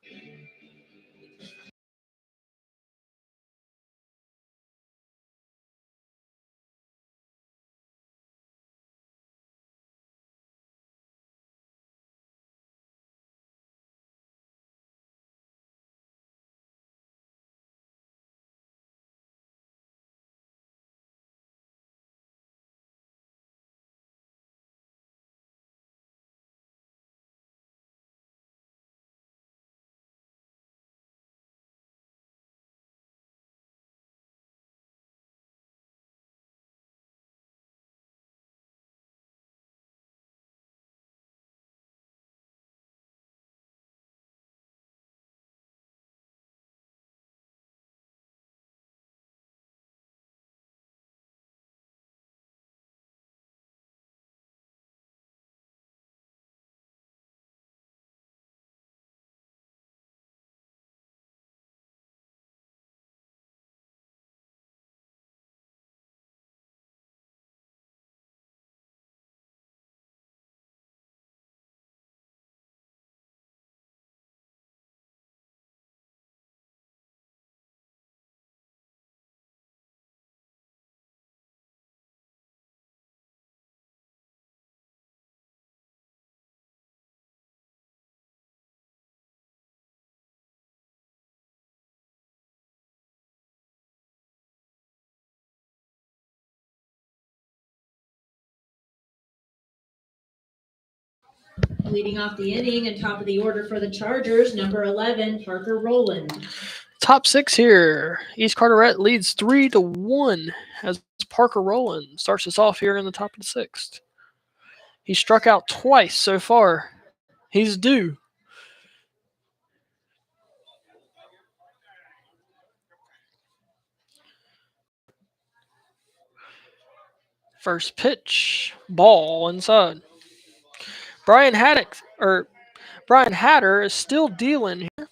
Leading off the inning and top of the order for the Chargers, number 11, Parker Rowland. Top 6 here. East Carteret leads 3-1 as Parker Rowland starts us off here in the top of the 6th. He struck out twice so far. He's due. First pitch, ball inside. Brian Hatter is still dealing here.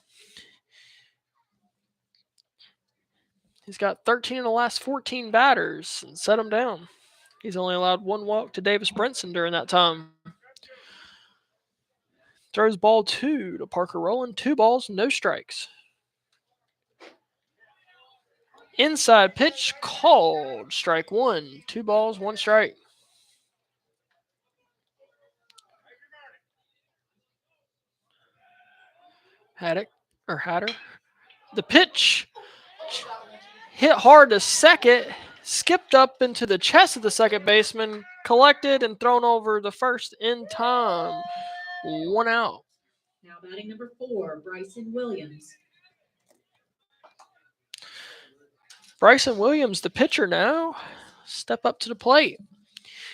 He's got 13 in the last 14 batters and set him down. He's only allowed one walk to Davis Brinson during that time. Throws ball 2 to Parker Rowland. 2 balls, no strikes. Inside pitch called. Strike 1. 2 balls, 1 strike. Hatter. The pitch hit hard to second, skipped up into the chest of the second baseman, collected and thrown over the first in time. 1 out. Now batting number 4, Bryson Williams. Bryson Williams, the pitcher now, step up to the plate.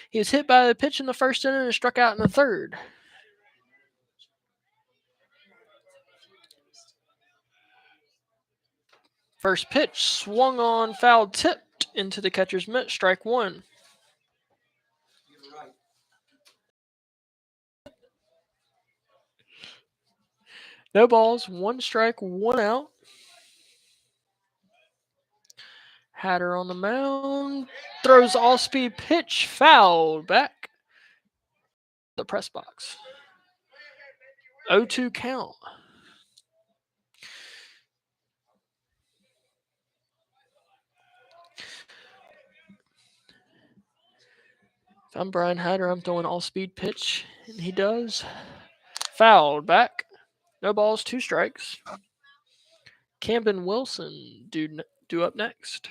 He was hit by the pitch in the first inning and struck out in the third. First pitch swung on, foul tipped into the catcher's mitt. Strike 1. No balls, 1 strike, 1 out. Hatter on the mound. Throws all-speed pitch, fouled back. The press box. 0-2 count. If I'm Brian Hatter, I'm throwing all-speed pitch, and he does. Fouled back. No balls, 2 strikes. Camden Wilson due up next.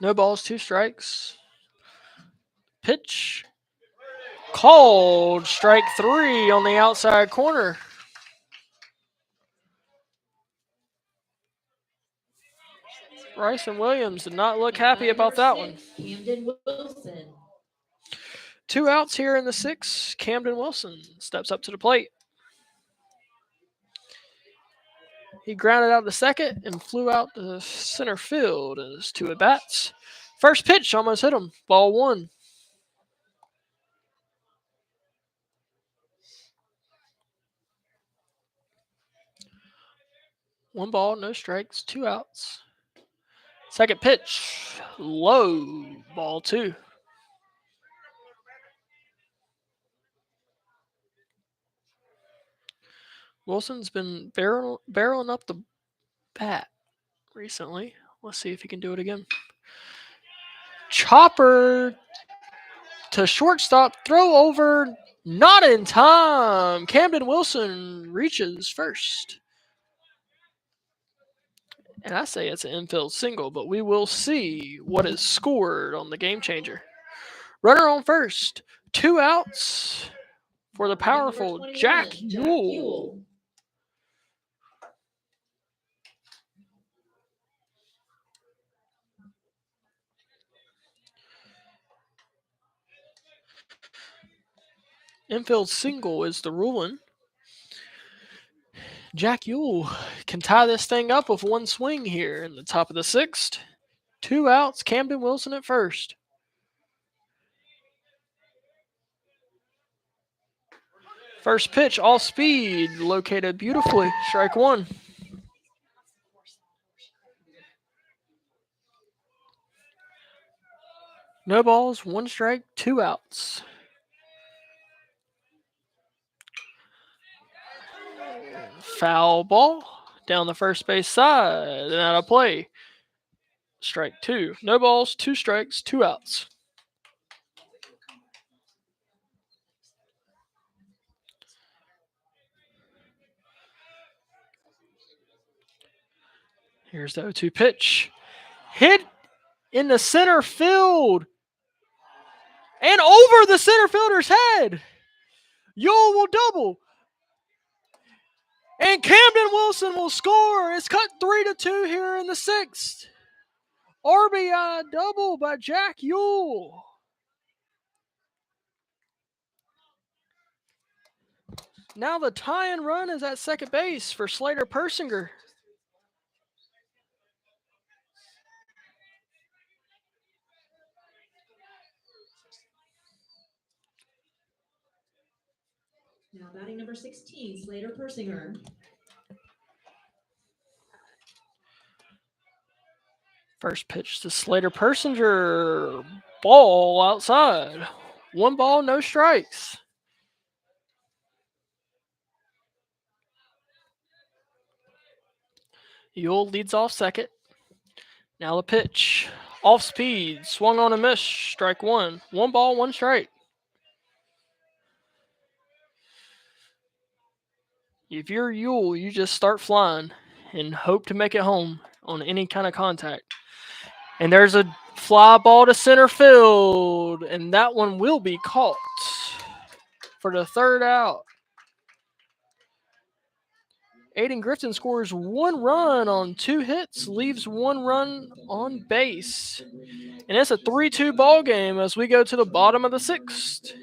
No balls, 2 strikes. Pitch called. Strike 3 on the outside corner. Bryson Williams did not look happy about that one. Camden Wilson. 2 outs here in the 6th. Camden Wilson steps up to the plate. He grounded out to second and flew out to center field as 2 at bats. First pitch almost hit him. Ball 1. One ball, no strikes, 2 outs. Second pitch, low, ball 2. Wilson's been barreling up the bat recently. Let's see if he can do it again. Chopper to shortstop, throw over, not in time. Camden Wilson reaches first. And I say it's an infield single, but we will see what is scored on the game changer. Runner on first. 2 outs for the powerful Jack Ewell. Infield single is the ruling. Jack Ewell can tie this thing up with 1 swing here in the top of the 6th. 2 outs, Camden Wilson at first. First pitch, all speed, located beautifully. Strike 1. No balls, 1 strike, 2 outs. Foul ball down the first base side and out of play. Strike 2. No balls, 2 strikes, 2 outs. Here's the 0-2 pitch. Hit in the center field and over the center fielder's head. Ewell will double. And Camden Wilson will score. It's cut 3-2 here in the 6th. RBI double by Jack Ewell. Now the tie-in run is at second base for Slater Persinger. Now batting number 16, Slater Persinger. First pitch to Slater Persinger. Ball outside. 1 ball, no strikes. Yule leads off second. Now the pitch. Off speed. Swung on a miss. Strike 1. 1 ball, 1 strike. If you're Yule, you just start flying and hope to make it home on any kind of contact. And there's a fly ball to center field, and that one will be caught for the 3rd out. Ayden-Grifton scores 1 run on 2 hits, leaves 1 run on base. And it's a 3-2 ball game as we go to the bottom of the 6th.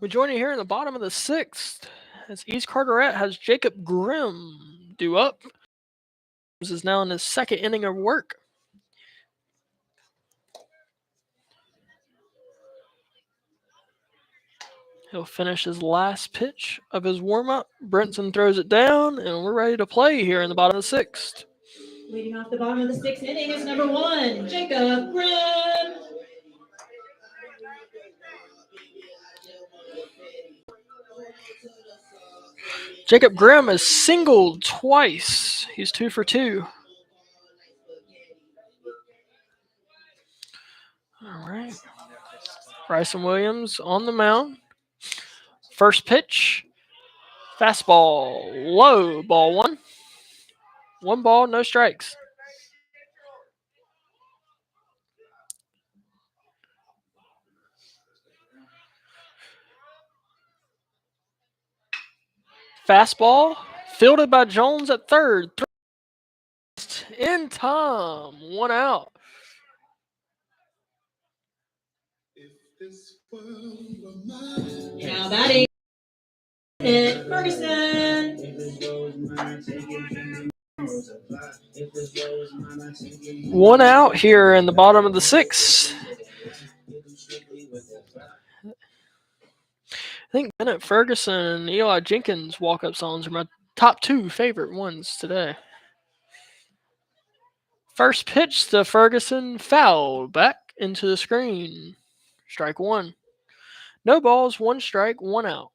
We're joining here in the bottom of the 6th as East Carteret has Jacob Grimm due up. This is now in his 2nd inning of work. He'll finish his last pitch of his warm-up. Brenton throws it down, and we're ready to play here in the bottom of the 6th. Leading off the bottom of the 6th inning is number 1, Jacob Grimm. Jacob Grimm has singled twice. He's 2 for 2. All right. Bryson Williams on the mound. First pitch. Fastball. Low. Ball 1. 1 ball, no strikes. Fastball. Fielded by Jones at 3rd. In time. 1 out. Now batting Ferguson. 1 out here in the bottom of the 6th. I think Bennett Ferguson and Eli Jenkins walk-up songs are my top 2 favorite ones today. First pitch to Ferguson, foul, back into the screen. Strike 1. No balls, 1 strike, 1 out.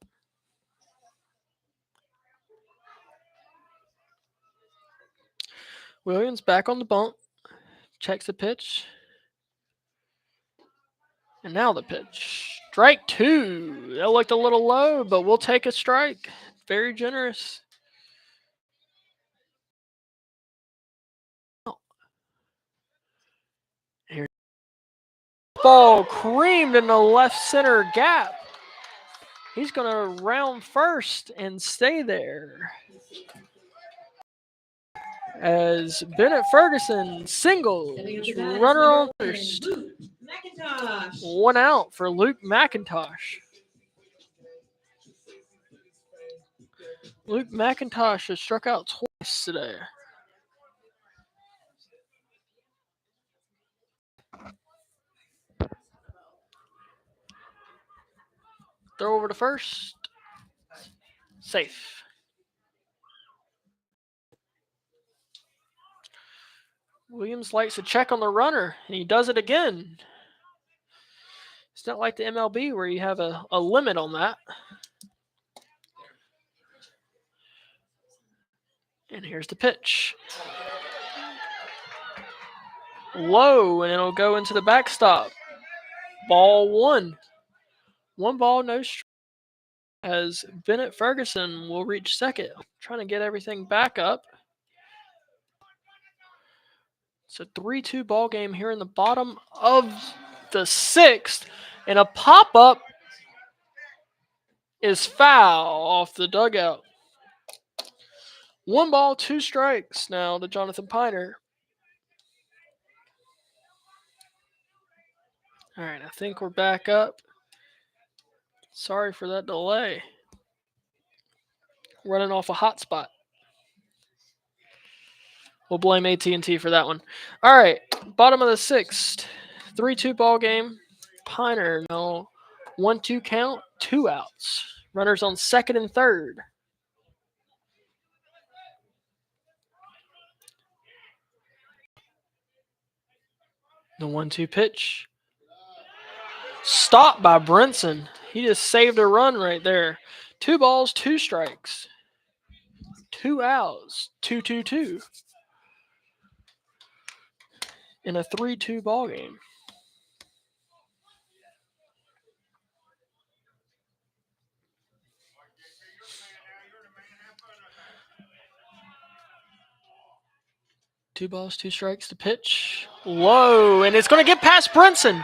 Williams back on the bump. Checks the pitch. And now the pitch. Strike 2. That looked a little low, but we'll take a strike. Very generous. Here. Ball creamed in the left center gap. He's going to round first and stay there. As Bennett Ferguson singles, runner on first. McIntosh. 1 out for Luke McIntosh. Luke McIntosh has struck out twice today. Throw over to first. Safe. Williams likes to check on the runner, and he does it again. It's not like the MLB where you have a limit on that. And here's the pitch. Low, and it'll go into the backstop. Ball 1. 1 ball, no strike. As Bennett Ferguson will reach second. Trying to get everything back up. It's a 3-2 ball game here in the bottom of the 6th. And a pop-up is foul off the dugout. 1 ball, 2 strikes now to Jonathan Piner. All right, I think we're back up. Sorry for that delay. Running off a hotspot. We'll blame AT&T for that one. All right, bottom of the 6th. 3-2 ball game. Piner, no. 1-2 count, 2 outs. Runners on second and third. The 1-2 pitch. Stopped by Brinson. He just saved a run right there. 2 balls, 2 strikes. 2 outs. 2-2-2. In a 3-2 ball game. Two balls, 2 strikes to pitch. Low, and it's going to get past Brinson.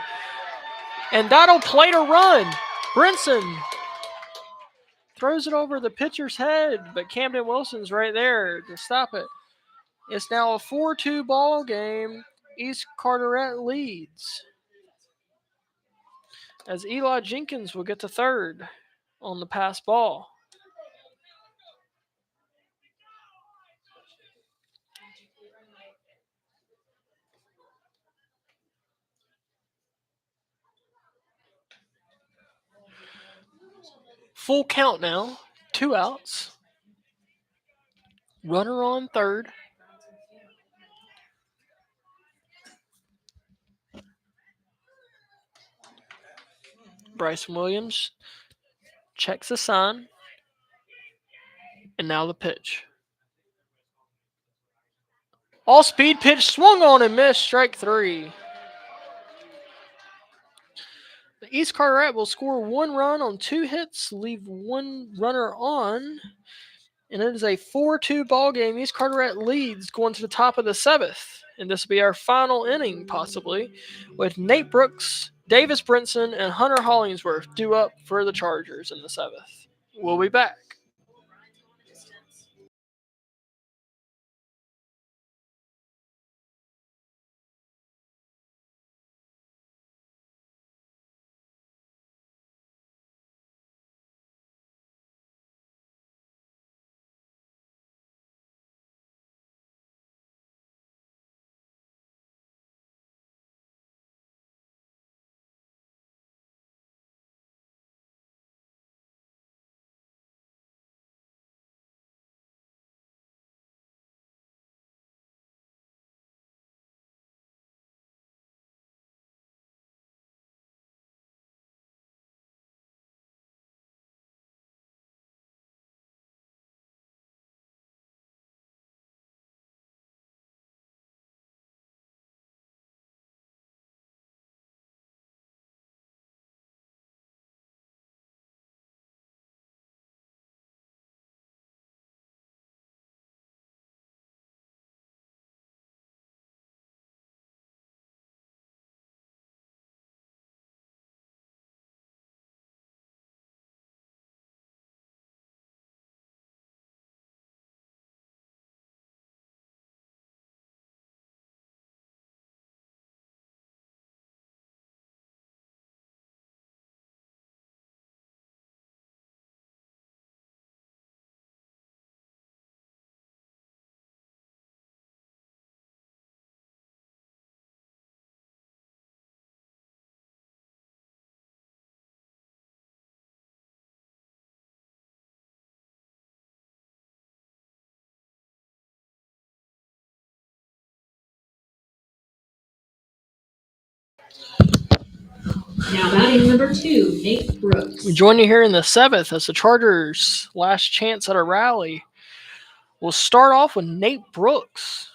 And that'll play to run. Brinson throws it over the pitcher's head, but Camden Wilson's right there to stop it. It's now a 4-2 ball game. East Carteret leads. As Eli Jenkins will get to third on the pass ball. Full count now. 2 outs. Runner on third. Bryson Williams checks the sign. And now the pitch. All speed pitch swung on and missed. Strike 3. The East Carteret will score 1 run on 2 hits, leave 1 runner on. And it is a 4-2 ball game. East Carteret leads going to the top of the 7th. And this will be our final inning, possibly, with Nate Brooks, Davis Brinson, and Hunter Hollingsworth due up for the Chargers in the 7th. We'll be back. Now batting number 2, Nate Brooks. We join you here in the 7th as the Chargers' last chance at a rally. We'll start off with Nate Brooks.